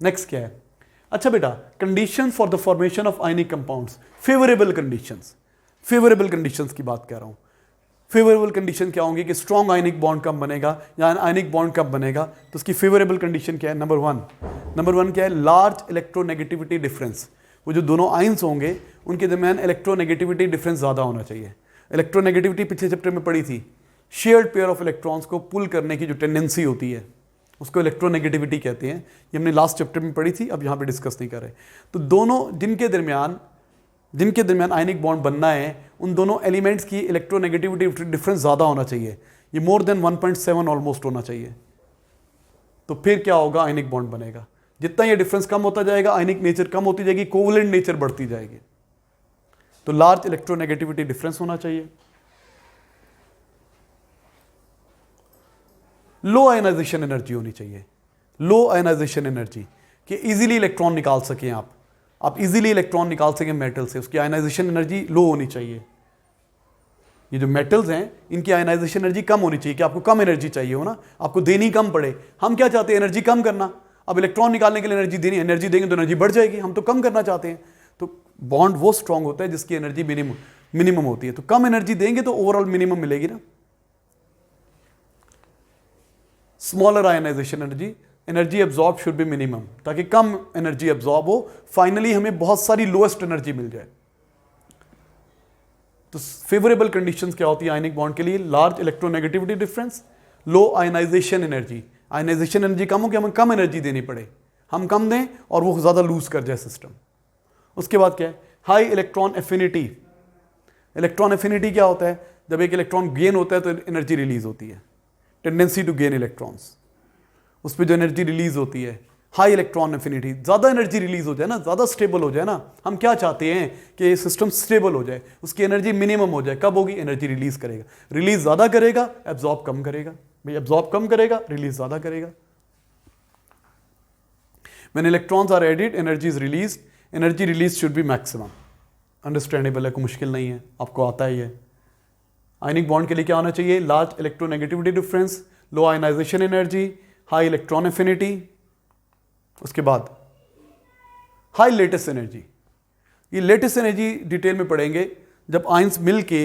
[SPEAKER 1] नेक्स्ट क्या है? अच्छा बेटा, conditions for the formation of ionic compounds, favourable conditions की बात कर रहा हूं. फेवरेबल कंडीशन क्या होंगी कि स्ट्रॉन्ग आयनिक बॉन्ड कब बनेगा या आयनिक बॉन्ड कब बनेगा? तो उसकी फेवरेबल कंडीशन क्या है? नंबर वन क्या है? Large electronegativity difference. वो जो दोनों आयंस होंगे उनके दरमियान इलेक्ट्रोनेगेटिविटी डिफरेंस ज़्यादा होना चाहिए. इलेक्ट्रोनेगेटिविटी पिछले चैप्टर में पढ़ी थी, शेयर्ड पेयर ऑफ इलेक्ट्रॉन्स को पुल करने की जो टेंडेंसी होती है उसको इलेक्ट्रोनेगेटिविटी कहते हैं. ये हमने लास्ट चैप्टर में पढ़ी थी, अब यहाँ पे डिस्कस नहीं कर रहे. तो दोनों जिनके दरमियान आयनिक बॉन्ड बनना है, उन दोनों एलिमेंट्स की इलेक्ट्रोनेगेटिविटी डिफरेंस ज़्यादा होना चाहिए. ये मोर देन 1.7 ऑलमोस्ट होना चाहिए. तो फिर क्या होगा? आयनिक बॉन्ड बनेगा. जितना ये डिफरेंस कम होता जाएगा, आयनिक नेचर कम होती जाएगी, कोवलेंट नेचर बढ़ती जाएगी. तो लार्ज इलेक्ट्रोनेगेटिविटी डिफरेंस होना चाहिए. लो आयनाइजेशन एनर्जी होनी चाहिए. लो आयनाइजेशन एनर्जी कि इजीली इलेक्ट्रॉन निकाल सकें आप इजीली इलेक्ट्रॉन निकाल सकें मेटल से, उसकी आयनाइजेशन एनर्जी लो होनी चाहिए. ये जो मेटल्स हैं इनकी आयनाइजेशन एनर्जी कम होनी चाहिए, कि आपको कम एनर्जी चाहिए हो ना, आपको देनी कम पड़े. हम क्या चाहते हैं? एनर्जी कम करना. अब इलेक्ट्रॉन निकालने के लिए एनर्जी देंगे तो एनर्जी बढ़ जाएगी, हम तो कम करना चाहते हैं. तो बॉन्ड वो स्ट्रांग होता है जिसकी एनर्जी मिनिमम होती है. तो कम एनर्जी देंगे तो ओवरऑल मिनिमम मिलेगी ना. Smaller ionization energy absorb should be minimum, ताकि कम एनर्जी एब्जॉर्ब हो, फाइनली हमें बहुत सारी लोएस्ट एनर्जी मिल जाए. तो फेवरेबल कंडीशंस क्या होती है आयनिक बॉन्ड के लिए? Large electronegativity difference, low ionisation energy. Ionization energy कम हो कि हमें कम एनर्जी देनी पड़े, हम कम दें और वो ज़्यादा लूज कर जाए सिस्टम। उसके बाद क्या है? High electron affinity. Electron affinity क्या होता है? जब एक इलेक्ट्रॉन गेन होता है तो एनर्जी रिलीज होती है, टेंडेंसी टू गेन इलेक्ट्रॉन्स, उस पर जो एनर्जी रिलीज होती है। हाई इलेक्ट्रॉन एफिनिटी, ज़्यादा एनर्जी रिलीज हो जाए ना, ज़्यादा स्टेबल हो जाए ना। हम क्या चाहते हैं कि सिस्टम स्टेबल हो जाए, उसकी एनर्जी मिनिमम हो जाए। कब होगी? एनर्जी रिलीज करेगा। रिलीज ज़्यादा करेगा, एब्जॉर्ब कम करेगा। भाई एब्जॉर्ब कम करेगा, रिलीज ज़्यादा करेगा। When electrons are added, energy is released. Energy release should be maximum. Understandable है, कोई मुश्किल नहीं है, आपको आता ही है। आयनिक बॉन्ड के लिए क्या होना चाहिए? Large electronegativity difference, low ionisation energy, high electron affinity. उसके बाद हाई लेटेस्ट एनर्जी। ये लेटेस्ट एनर्जी डिटेल में पढ़ेंगे। जब आयंस मिल के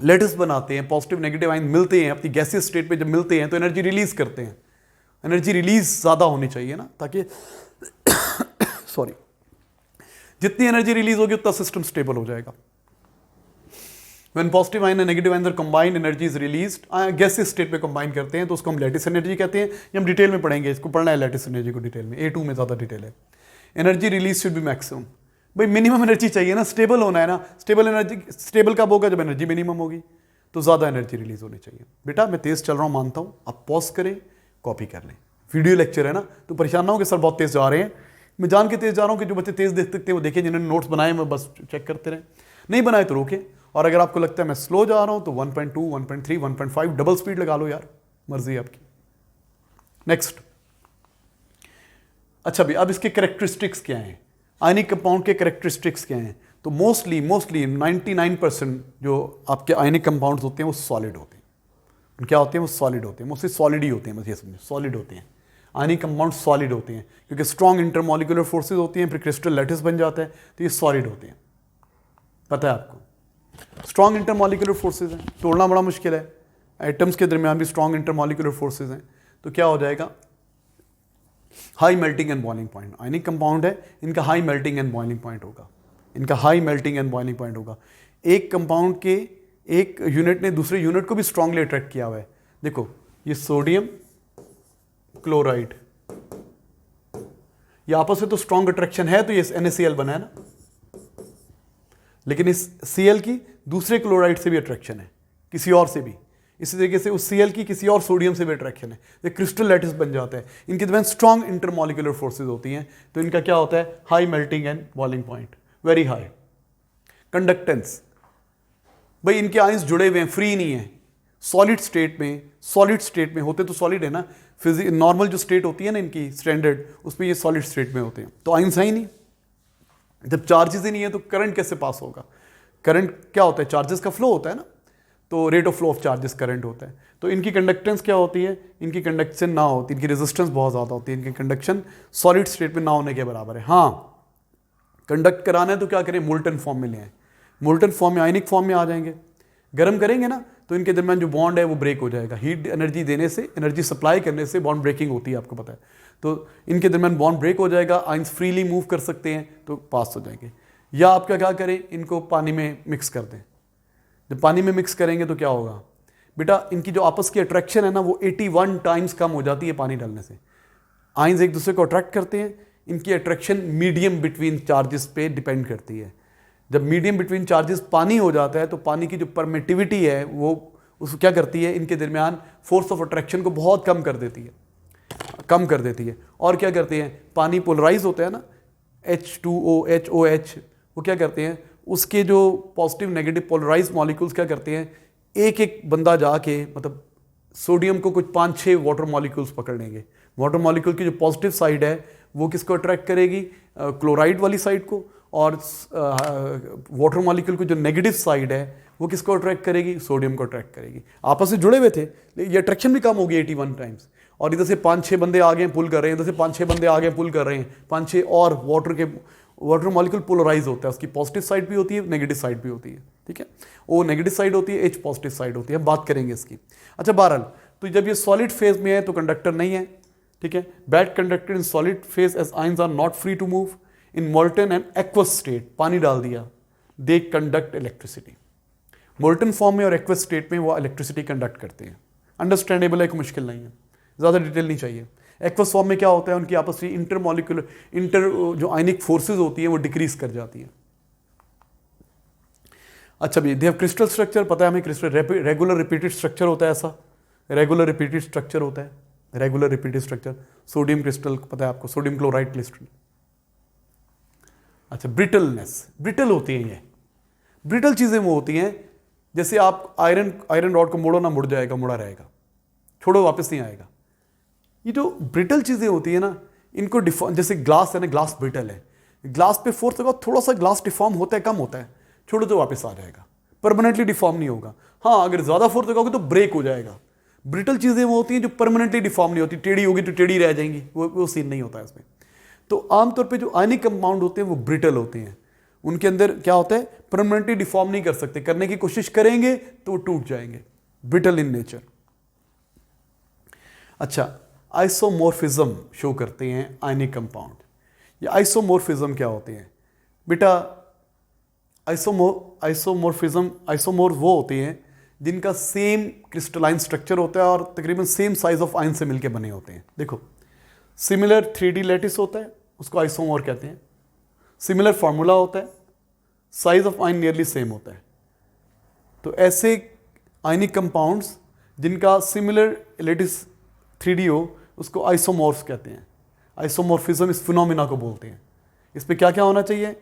[SPEAKER 1] लेटेस्ट बनाते हैं, पॉजिटिव नेगेटिव आयन मिलते हैं अपनी गैसियस स्टेट पे, जब मिलते हैं तो एनर्जी रिलीज करते हैं। एनर्जी रिलीज ज़्यादा होनी चाहिए ना, ताकि सॉरी जितनी एनर्जी रिलीज होगी उतना सिस्टम स्टेबल हो जाएगा। When positive ion and negative ions are combined, energy is released. Gaseous state पे कंबाइन करते हैं तो उसको हम लैटिस एनर्जी कहते हैं। ये हम डिटेल में पढ़ेंगे, इसको पढ़ना है लैटिस एनर्जी को डिटेल में, A2 में ज़्यादा डिटेल है। Energy release should be maximum. भाई मिनिमम एनर्जी चाहिए ना, स्टेबल होना है ना। स्टेबल एनर्जी, स्टेबल कब होगा? जब एनर्जी मिनिमम होगी, तो ज़्यादा एनर्जी रिलीज होनी चाहिए। बेटा मैं तेज़ चल रहा हूँ मानता हूँ, आप पॉज करें, कॉपी कर लें। वीडियो लेक्चर है ना, तो परेशान ना हो कि सर बहुत तेज़ जा रहे हैं। मैं जान के तेज़ जा रहा हूँ कि जो बच्चे तेज़ देख सकते हैं वो देखें, जिन्होंने नोट्स बनाए मैं बस चेक करते रहें, नहीं बनाए तो रोकें। और अगर आपको लगता है मैं स्लो जा रहा हूँ तो 1.2, 1.3, 1.5 डबल स्पीड लगा लो यार, मर्जी आपकी। नेक्स्ट, अच्छा भाई अब इसके कैरेक्टरिस्टिक्स क्या हैं? आयनिक कंपाउंड के कैरेक्टरिस्टिक्स क्या हैं? तो मोस्टली 99% जो आपके आयनिक कंपाउंड्स होते हैं वो सॉलिड होते हैं। क्या होते हैं? वो सॉलिड होते हैं, मोस्टली सॉलिड ही होते हैं, बस ये समझो सॉलिड होते हैं। आयनिक कंपाउंड सॉलिड होते हैं क्योंकि स्ट्रॉन्ग इंटरमॉलिक्यूलर फोर्सेज होती हैं, फिर क्रिस्टल लैटिस बन जाता है, तो ये सॉलिड होते हैं। पता है आपको? स्ट्रॉन्ग इंटरमॉलिक्यूलर फोर्सेज हैं, तोड़ना बड़ा मुश्किल है। एटम्स के दरमियान भी स्ट्रॉन्ग इंटरमॉलिक्यूलर फोर्सेज हैं, तो क्या हो जाएगा? High melting and boiling point. Ionic compound है, इनका high melting and boiling point होगा, इनका high melting and boiling point होगा। एक कंपाउंड के एक यूनिट ने दूसरे यूनिट को भी स्ट्रांगली अट्रैक्ट किया हुआ है। देखो ये सोडियम क्लोराइड, ये आपस में तो स्ट्रॉन्ग अट्रैक्शन है, तो ये NaCl बना है ना, लेकिन इस Cl की दूसरे क्लोराइड से भी अट्रैक्शन है, किसी और से भी। इसी तरीके से उस Cl की किसी और सोडियम से भी अट्रैक्शन है, ये क्रिस्टल लैटिस बन जाता है। इनके दरमियान स्ट्रॉन्ग इंटरमॉलिक्यूलर फोर्सेज होती हैं, तो इनका क्या होता है? High melting and boiling point, very high. Conductance, भाई इनके आयंस जुड़े हुए हैं, फ्री नहीं है। सॉलिड स्टेट में होते तो सॉलिड है ना, नॉर्मल जो स्टेट होती है ना इनकी स्टैंडर्ड, उसमें ये सॉलिड स्टेट में होते हैं, तो आयंस है ही नहीं। जब चार्जेस ही नहीं है तो करंट कैसे पास होगा? करंट क्या होता है? चार्जेस का फ्लो होता है ना, तो rate of flow of charges current होता है। तो इनकी कंडक्टेंस क्या होती है? इनकी कंडक्शन ना होती, इनकी रेजिस्टेंस बहुत ज़्यादा होती है, इनकी कंडक्शन सॉलिड स्टेट में ना होने के बराबर है। हाँ, कंडक्ट कराना है तो क्या करें? मोल्टन फॉर्म में ले आए, मोल्टन फॉर्म में, आयनिक फॉर्म में आ जाएंगे। गर्म करेंगे ना तो इनके दरमियान जो बॉन्ड है वो ब्रेक हो जाएगा। हीट एनर्जी देने से, एनर्जी सप्लाई करने से बॉन्ड ब्रेकिंग होती है, आपको पता है। तो इनके दरमियान बॉन्ड ब्रेक हो जाएगा, आयंस फ्रीली मूव कर सकते हैं, तो पास हो जाएंगे। या आप क्या करें? इनको पानी में मिक्स कर दें। जब पानी में मिक्स करेंगे तो क्या होगा बेटा? इनकी जो आपस की अट्रैक्शन है ना वो 81 टाइम्स कम हो जाती है पानी डालने से। आयंस एक दूसरे को अट्रैक्ट करते हैं, इनकी अट्रैक्शन मीडियम बिटवीन चार्जेस पे डिपेंड करती है। जब मीडियम बिटवीन चार्जेस पानी हो जाता है तो पानी की जो परमिटिविटी है वो उसको क्या करती है? इनके दरमियान फोर्स ऑफ अट्रैक्शन को बहुत कम कर देती है। और क्या करती है? पानी पोलराइज होता है ना, H2O, HOH, वो क्या करते हैं? उसके जो पॉजिटिव नेगेटिव पोलराइज मॉलिक्यूल्स क्या करते हैं? एक एक बंदा जाके, मतलब सोडियम को कुछ 5-6 वाटर मॉलिक्यूल्स पकड़ लेंगे। वाटर मॉलिक्यूल की जो पॉजिटिव साइड है वो किसको अट्रैक्ट करेगी? क्लोराइड वाली साइड को। और वाटर मॉलिक्यूल की जो नेगेटिव साइड है वो किसको अट्रैक्ट करेगी? सोडियम को अट्रैक्ट करेगी। आपस में जुड़े हुए थे, ये अट्रैक्शन भी कम होगी 81 टाइम्स। और इधर से 5-6 बंदे आगे पुल कर रहे हैं, इधर से 5-6 बंदे आगे पुल कर रहे हैं, 5-6 और वाटर मॉलिक्यूल पोलराइज होता है, उसकी पॉजिटिव साइड भी होती है, नेगेटिव साइड भी होती है। ठीक है, ओ नेगेटिव साइड होती है, H पॉजिटिव साइड होती है। हम बात करेंगे इसकी। अच्छा, बहरहाल तो जब ये सॉलिड फेज में है तो कंडक्टर नहीं है। ठीक है, bad conductor in solid phase as ions are not free to move in molten and aqueous state. पानी डाल दिया they conduct electricity. Molten form में और एक्वस स्टेट में वो इलेक्ट्रिसिटी कंडक्ट करते हैं। अंडरस्टैंडेबल है, कोई मुश्किल नहीं है, ज़्यादा डिटेल नहीं चाहिए। एक्वस फॉर्म में क्या होता है, उनकी आपस में इंटर जो आयनिक फोर्सेज होती हैं वो डिक्रीज कर जाती हैं। अच्छा भी, दे हैव क्रिस्टल स्ट्रक्चर, पता है हमें क्रिस्टल रेगुलर रिपीटेड स्ट्रक्चर होता है, ऐसा रेगुलर रिपीटेड स्ट्रक्चर होता है, regular repeated structure. Sodium crystal पता है आपको, सोडियम क्लोराइड क्रिस्टल। अच्छा, ब्रिटलनेस, ब्रिटल होती हैं ये। ब्रिटल चीज़ें वो होती हैं जैसे आप आयरन रॉड को मोड़ो ना, मुड़ जाएगा, मुड़ा रहेगा, छोड़ो वापस नहीं आएगा। ये जो ब्रिटल चीज़ें होती है ना, इनको डिफॉर्म, जैसे ग्लास है ना, ग्लास ब्रिटल है, ग्लास पे फोर्स लगा थोड़ा सा ग्लास डिफॉर्म होता है, कम होता है, छोड़ो तो वापस आ जाएगा, परमानेंटली डिफॉर्म नहीं होगा। हाँ, अगर ज़्यादा फोर्स लगाओगे तो ब्रेक हो जाएगा। ब्रिटल चीज़ें वो होती हैं जो परमानेंटली डिफॉर्म नहीं होती, टेढ़ी होगी तो टेढ़ी रह जाएंगी, वो सीन नहीं होता है इसमें। तो आमतौर पे जो आयनिक कंपाउंड होते हैं वो ब्रिटल होते हैं। उनके अंदर क्या होता है, परमानेंटली डिफॉर्म नहीं कर सकते, करने की कोशिश करेंगे तो वो टूट जाएंगे, ब्रिटल इन नेचर। अच्छा, आइसोमॉर्फिज्म शो करते हैं आयनिक कंपाउंड। ये आइसोमॉर्फिज्म क्या होते हैं बेटा? आइसोमॉर्फ वो होते हैं जिनका सेम क्रिस्टलाइन स्ट्रक्चर होता है और तकरीबन सेम साइज ऑफ आयन से मिलकर बने होते हैं। देखो, सिमिलर 3D लैटिस होता है, उसको आइसोमॉर कहते हैं। सिमिलर फार्मूला होता है, size of ion nearly same होता है। तो ऐसे आयनिक कंपाउंड्स जिनका सिमिलर लैटिस 3D हो, उसको आइसोमॉर्फ्स कहते हैं। आइसोमॉर्फिज्म इस फिनोमिना को बोलते हैं। इस पे क्या क्या होना चाहिए?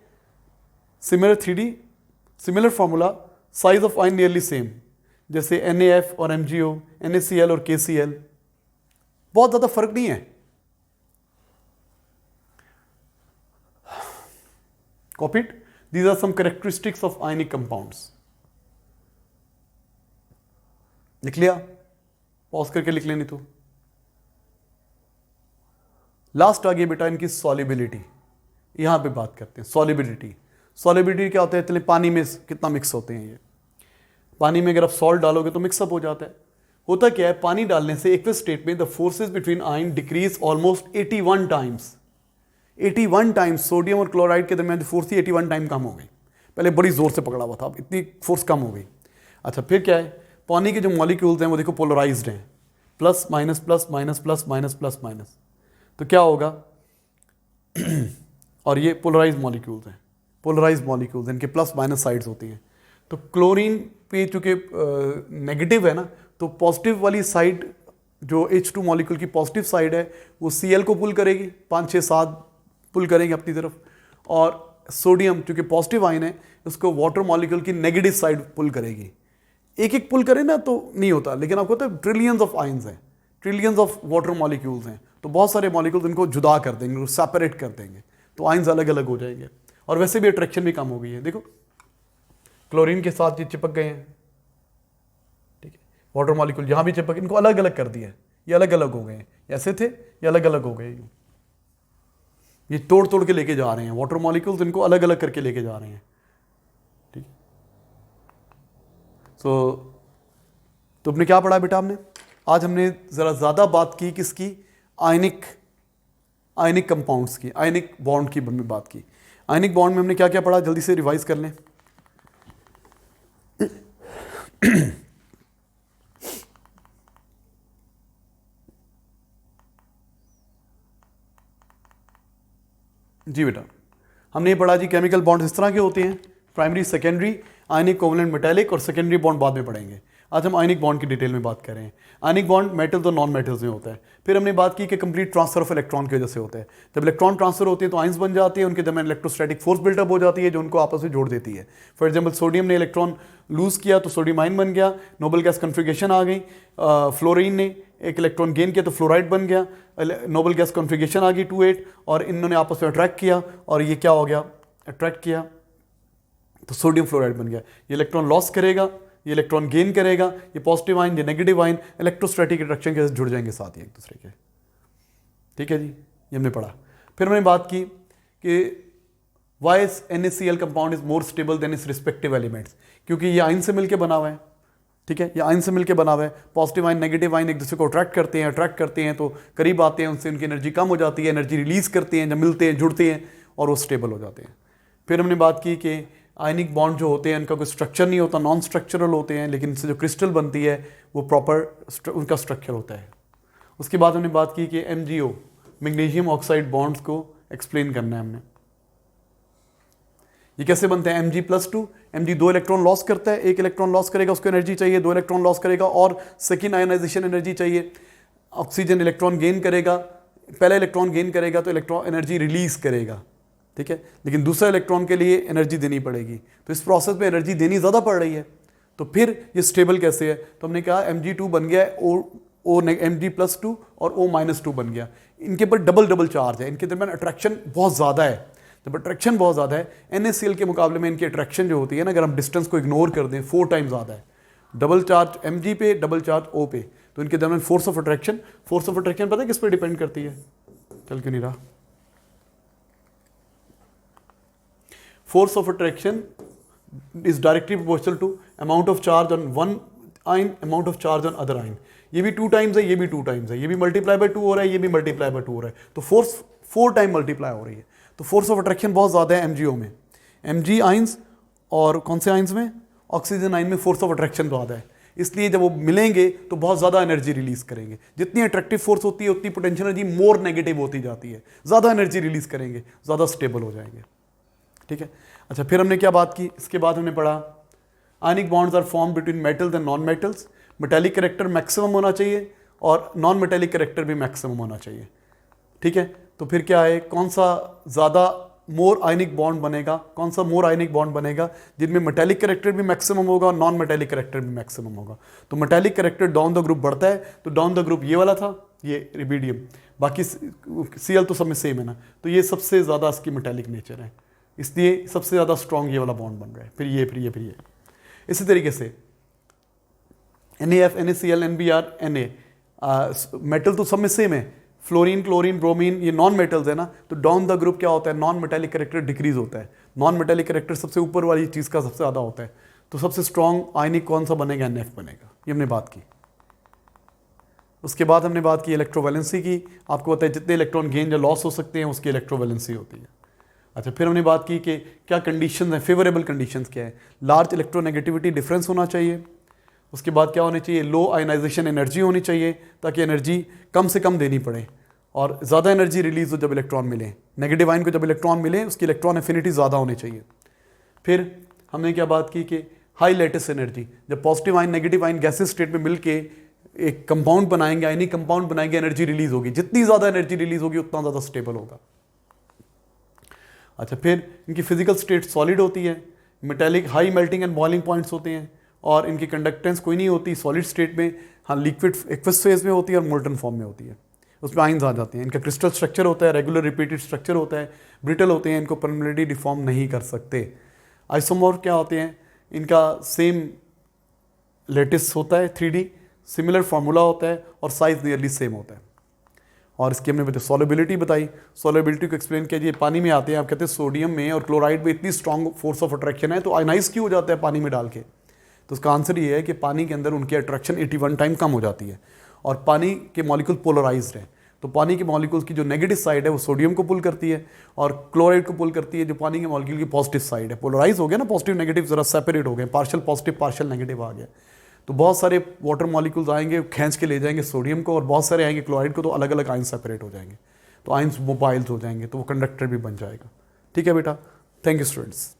[SPEAKER 1] Similar 3D, similar formula, size of ion nearly same, जैसे NaF और MgO, NaCl और KCl, बहुत ज़्यादा फर्क नहीं है। Copy it. These are some characteristics of ionic compounds. लिख लिया? पॉज करके लिख लेनी तो। लास्ट आ गई बेटा इनकी सॉलिबिलिटी। यहां पे बात करते हैं सॉलिबिलिटी। सॉलिबिलिटी क्या होता है? चलिए, पानी में कितना मिक्स होते हैं ये। पानी में अगर आप सॉल्ट डालोगे तो मिक्सअप हो जाता है। होता क्या है, पानी डालने से एक्वस स्टेट में the forces between ion decrease almost 81 times. 81 times sodium और क्लोराइड के दरमियान जो फोर्स थी 81 टाइम कम हो गई। पहले बड़ी जोर से पकड़ा हुआ था, अब इतनी फोर्स कम हो गई। अच्छा, फिर क्या है, पानी के जो मॉलिक्यूल्स हैं वो देखो पोलराइज्ड हैं, plus minus plus minus plus minus plus minus. तो क्या होगा और ये पोलराइज मॉलिक्यूल्स हैं, पोलराइज मॉलिक्यूल्स, इनके प्लस माइनस साइड्स होती हैं। तो क्लोरीन पे चूँकि नेगेटिव है ना, तो पॉजिटिव वाली साइड जो H2 मॉलिक्यूल की पॉजिटिव साइड है वो Cl को पुल करेगी, 5 6 7 पुल करेंगे अपनी तरफ, और सोडियम चूँकि पॉजिटिव आयन है उसको वाटर मॉलिक्यूल की नेगेटिव साइड पुल करेगी। एक एक पुल करें ना तो नहीं होता, लेकिन आपको पता है ट्रिलियंस ऑफ आयन्स हैं, ट्रिलियंस ऑफ वाटर मॉलिक्यूल्स हैं, तो बहुत सारे मॉलिक्यूल्स इनको जुदा कर देंगे, सेपरेट कर देंगे, तो आयन्स अलग अलग हो जाएंगे। और वैसे भी अट्रैक्शन भी कम हो गई है। देखो, क्लोरीन के साथ ये चिपक गए हैं, ठीक है, वाटर मॉलिक्यूल यहाँ भी चिपक, इनको अलग अलग कर दिया, ये अलग अलग हो गए हैं, ऐसे थे ये अलग अलग हो गए, ये तोड़ तोड़ के लेके जा रहे हैं वाटर मॉलिक्यूल्स, इनको अलग अलग करके लेके जा रहे हैं, ठीक है। तो हमने क्या पढ़ा बेटा? हमने आज ज़रा ज़्यादा बात की किसकी? आयनिक कंपाउंड्स की, आयनिक बॉन्ड की हमने बात की। आयनिक बॉन्ड में हमने क्या क्या पढ़ा, जल्दी से रिवाइज कर लें। जी बेटा, हमने ये पढ़ा जी केमिकल बॉन्ड इस तरह के होते हैं, प्राइमरी, सेकेंडरी, आयनिक, कोवलेंट, मेटालिक, और सेकेंडरी बॉन्ड बाद में पढ़ेंगे। आज हम आयनिक बॉन्ड की डिटेल में बात कर रहे हैं। आयनिक बॉन्ड मेटल्स और नॉन मेटल्स में होता है। फिर हमने बात की कि कंप्लीट ट्रांसफर ऑफ इलेक्ट्रॉन की वजह से होता है। जब इलेक्ट्रॉन ट्रांसफर होते हैं तो आयंस बन जाते हैं, उनके दरमियान इलेक्ट्रोस्टैटिक फोर्स बिल्टअप हो जाती है जो उनको आपस में जोड़ देती है। फॉर एग्जाम्पल, सोडियम ने इलेक्ट्रॉन लूज किया तो सोडियम आयन बन गया, नोबल गैस कॉन्फिगरेशन आ गई। फ्लोरीन ने एक इलेक्ट्रॉन गेन किया तो फ्लोराइड बन गया, नोबल गैस कॉन्फिगरेशन आ गई 2,8, और इन्होंने आपस में अट्रैक्ट किया और ये क्या हो गया, अट्रैक्ट किया तो सोडियम फ्लोराइड बन गया। ये इलेक्ट्रॉन लॉस करेगा, ये इलेक्ट्रॉन गेन करेगा, ये पॉजिटिव आयन, ये नेगेटिव आयन इलेक्ट्रोस्टैटिक अट्रैक्शन के साथ जुड़ जाएंगे साथ ही एक दूसरे के, ठीक है जी, ये हमने पढ़ा। फिर हमने बात की कि why NaCl compound is more stable than its respective elements, क्योंकि ये आयन से मिलकर बना हुआ है, ठीक है, ये आयन से मिलकर बना हुआ है। पॉजिटिव आयन, नेगेटिव आयन एक दूसरे को अट्रैक्ट करते हैं तो करीब आते हैं, उनसे उनकी एनर्जी कम हो जाती है, एनर्जी रिलीज करते हैं, जब मिलते हैं जुड़ते हैं और वो स्टेबल हो जाते हैं। फिर हमने बात की कि आयनिक बॉन्ड जो होते हैं उनका कोई स्ट्रक्चर नहीं होता, नॉन स्ट्रक्चरल होते हैं, लेकिन इनसे जो क्रिस्टल बनती है वो प्रॉपर उनका स्ट्रक्चर होता है। उसके बाद हमने बात की कि MgO मैग्नीशियम ऑक्साइड बॉन्ड्स को एक्सप्लेन करना है हमने। ये कैसे बनते हैं? Mg+2, Mg 2 इलेक्ट्रॉन लॉस करता है, 1 इलेक्ट्रॉन लॉस करेगा, उसको एनर्जी चाहिए, 2 इलेक्ट्रॉन लॉस करेगा और सेकेंड आयनाइजेशन एनर्जी चाहिए। ऑक्सीजन इलेक्ट्रॉन गेन करेगा, पहला इलेक्ट्रॉन गेन करेगा तो इलेक्ट्रॉन एनर्जी रिलीज करेगा, ठीक है, लेकिन दूसरा इलेक्ट्रॉन के लिए एनर्जी देनी पड़ेगी। तो इस प्रोसेस में एनर्जी देनी ज़्यादा पड़ रही है, तो फिर ये स्टेबल कैसे है? तो हमने कहा Mg2 बन गया Mg+2 और O-2 बन गया। इनके पर डबल डबल चार्ज है, इनके दरमियान अट्रैक्शन बहुत ज़्यादा है। जब अट्रैक्शन बहुत ज़्यादा है, NaCl के मुकाबले में इनकी अट्रैक्शन जो होती है ना, अगर हम डिस्टेंस को इग्नोर कर दें, 4 टाइम ज़्यादा है। डबल चार्ज Mg पे, डबल चार्ज O पे, तो इनके दरमियान फोर्स ऑफ अट्रैक्शन पता है किस पे डिपेंड करती है? चल क्यों नहीं रहा? Force of attraction is directly proportional to amount of charge on one ion, amount of charge on other ion. ये भी 2 टाइम्स है, ये भी 2 टाइम्स है, ये भी मल्टीप्लाई बाय 2 हो रहा है, ये भी मल्टीप्लाई बाय 2 हो रहा है, तो फोर्स 4 टाइम मल्टीप्लाई हो रही है। तो फोर्स ऑफ अट्रैक्शन बहुत ज़्यादा है MgO में। Mg आइंस और कौन से आइंस में? ऑक्सीजन आइन में फोर्स ऑफ अट्रैक्शन ज़्यादा है, इसलिए जब वो मिलेंगे तो बहुत ज़्यादा एनर्जी रिलीज करेंगे। जितनी अट्रैक्टिव फोर्स होती है उतनी पोटेंशियल एनर्जी मोर नेगेटिव होती जाती है, ज़्यादा एनर्जी रिलीज करेंगे, ज़्यादा स्टेबल हो जाएंगे, ठीक है। अच्छा, फिर हमने क्या बात की? इसके बाद हमने पढ़ा ionic bonds are form between metals and non metals. Metallic character maximum होना चाहिए और नॉन मेटेलिक कैरेक्टर भी मैक्सिमम होना चाहिए, ठीक है। तो फिर क्या है, कौन सा ज़्यादा मोर आयनिक बॉन्ड बनेगा, कौन सा मोर आयनिक बॉन्ड बनेगा? जिनमें मेटेलिक कैरेक्टर भी मैक्सिमम होगा और नॉन मेटेलिक कैरेक्टर भी मैक्सिमम होगा। तो metallic character down the group बढ़ता है, तो डाउन द ग्रुप ये वाला था, ये रिबीडियम, बाकी Cl तो सब में सेम है ना, तो ये सबसे ज़्यादा इसकी मेटेलिक नेचर है, इसलिए सबसे ज़्यादा स्ट्रॉन्ग ये वाला बॉन्ड बन रहा है। फिर ये इसी तरीके से NaF, NaCl, NBr, Na, metal तो सब में सेम है, फ्लोरीन, क्लोरीन, ब्रोमीन, ये नॉन मेटल्स है ना, तो डाउन द ग्रुप क्या होता है? नॉन मेटेलिक कैरेक्टर डिक्रीज होता है। नॉन मेटेलिक कैरेक्टर सबसे ऊपर वाली चीज़ का सबसे ज़्यादा होता है, तो सबसे स्ट्रॉन्ग आयनिक कौन सा बनेगा? NF बनेगा। ये हमने बात की। उसके बाद हमने बात की इलेक्ट्रोवैलेंसी की। आपको पता है जितने इलेक्ट्रॉन गेन या लॉस हो सकते हैं उसकी इलेक्ट्रोवैलेंसी होती है। अच्छा, फिर हमने बात की कि क्या कंडीशन है, फेवरेबल कंडीशंस क्या है? लार्ज इलेक्ट्रोनेगेटिविटी डिफरेंस होना चाहिए। उसके बाद क्या होनी चाहिए? लो आयनाइजेशन एनर्जी होनी चाहिए, ताकि एनर्जी कम से कम देनी पड़े और ज़्यादा एनर्जी रिलीज हो जब इलेक्ट्रॉन मिले। नेगेटिव आयन को जब इलेक्ट्रॉन मिले उसकी इलेक्ट्रॉन एफिनिटी ज़्यादा होनी चाहिए। फिर हमने क्या बात की कि हाई लेटिस एनर्जी, जब positive ion negative ion gases state में मिलके एक कंपाउंड बनाएंगे, आयनिक कंपाउंड बनाएंगे, एनर्जी रिलीज होगी। जितनी ज़्यादा एनर्जी रिलीज होगी उतना ज़्यादा स्टेबल होगा। अच्छा, फिर इनकी फिजिकल स्टेट सॉलिड होती है, metallic high melting and boiling points होते हैं और इनकी कंडक्टेंस कोई नहीं होती सॉलिड स्टेट में। हाँ, लिक्विड एक्वस फेज में होती है और मोल्टन फॉर्म में होती है, उसमें आइंस आ जाते हैं। इनका क्रिस्टल स्ट्रक्चर होता है, रेगुलर रिपीटेड स्ट्रक्चर होता है, ब्रिटल होते हैं, इनको परमानेंटली डिफॉर्म नहीं कर सकते। आइसोमॉर्फ क्या होते हैं? इनका सेम लेटिस होता है 3D, सिमिलर फार्मूला होता है और साइज नियरली सेम होता है। और इसकी हमने सॉलिबिलिटी बताई। सॉलिबिलिटी को एक्सप्लेन किया जी, पानी में आते हैं, आप कहते हैं सोडियम में और क्लोराइड में इतनी स्ट्रॉन्ग फोर्स ऑफ अट्रैक्शन है तो आयनाइज क्यों हो जाता है पानी में डाल के? तो उसका आंसर ये है कि पानी के अंदर उनकी अट्रैक्शन 81 टाइम कम हो जाती है और पानी के मॉलिक्यूल पोलराइज्ड है। तो पानी के मॉलिक्यूल्स की जो नेगेटिव साइड है वो सोडियम को पुल करती है और क्लोराइड को पुल करती है जो पानी के मॉलिक्यूल की पॉजिटिव साइड है। पोलराइज हो गया ना, पॉजिटिव नेगेटिव जरा सेपरेट हो गए, पार्शियल पॉजिटिव पार्शियल नेगेटिव आ गया। तो बहुत सारे वाटर मॉलिक्यूल्स आएंगे, खींच के ले जाएंगे सोडियम को, और बहुत सारे आएंगे क्लोराइड को, तो अलग अलग आइंस सेपरेट हो जाएंगे, तो आइंस मोबाइल्स हो जाएंगे, तो वो कंडक्टर भी बन जाएगा। ठीक है बेटा, थैंक यू स्टूडेंट्स।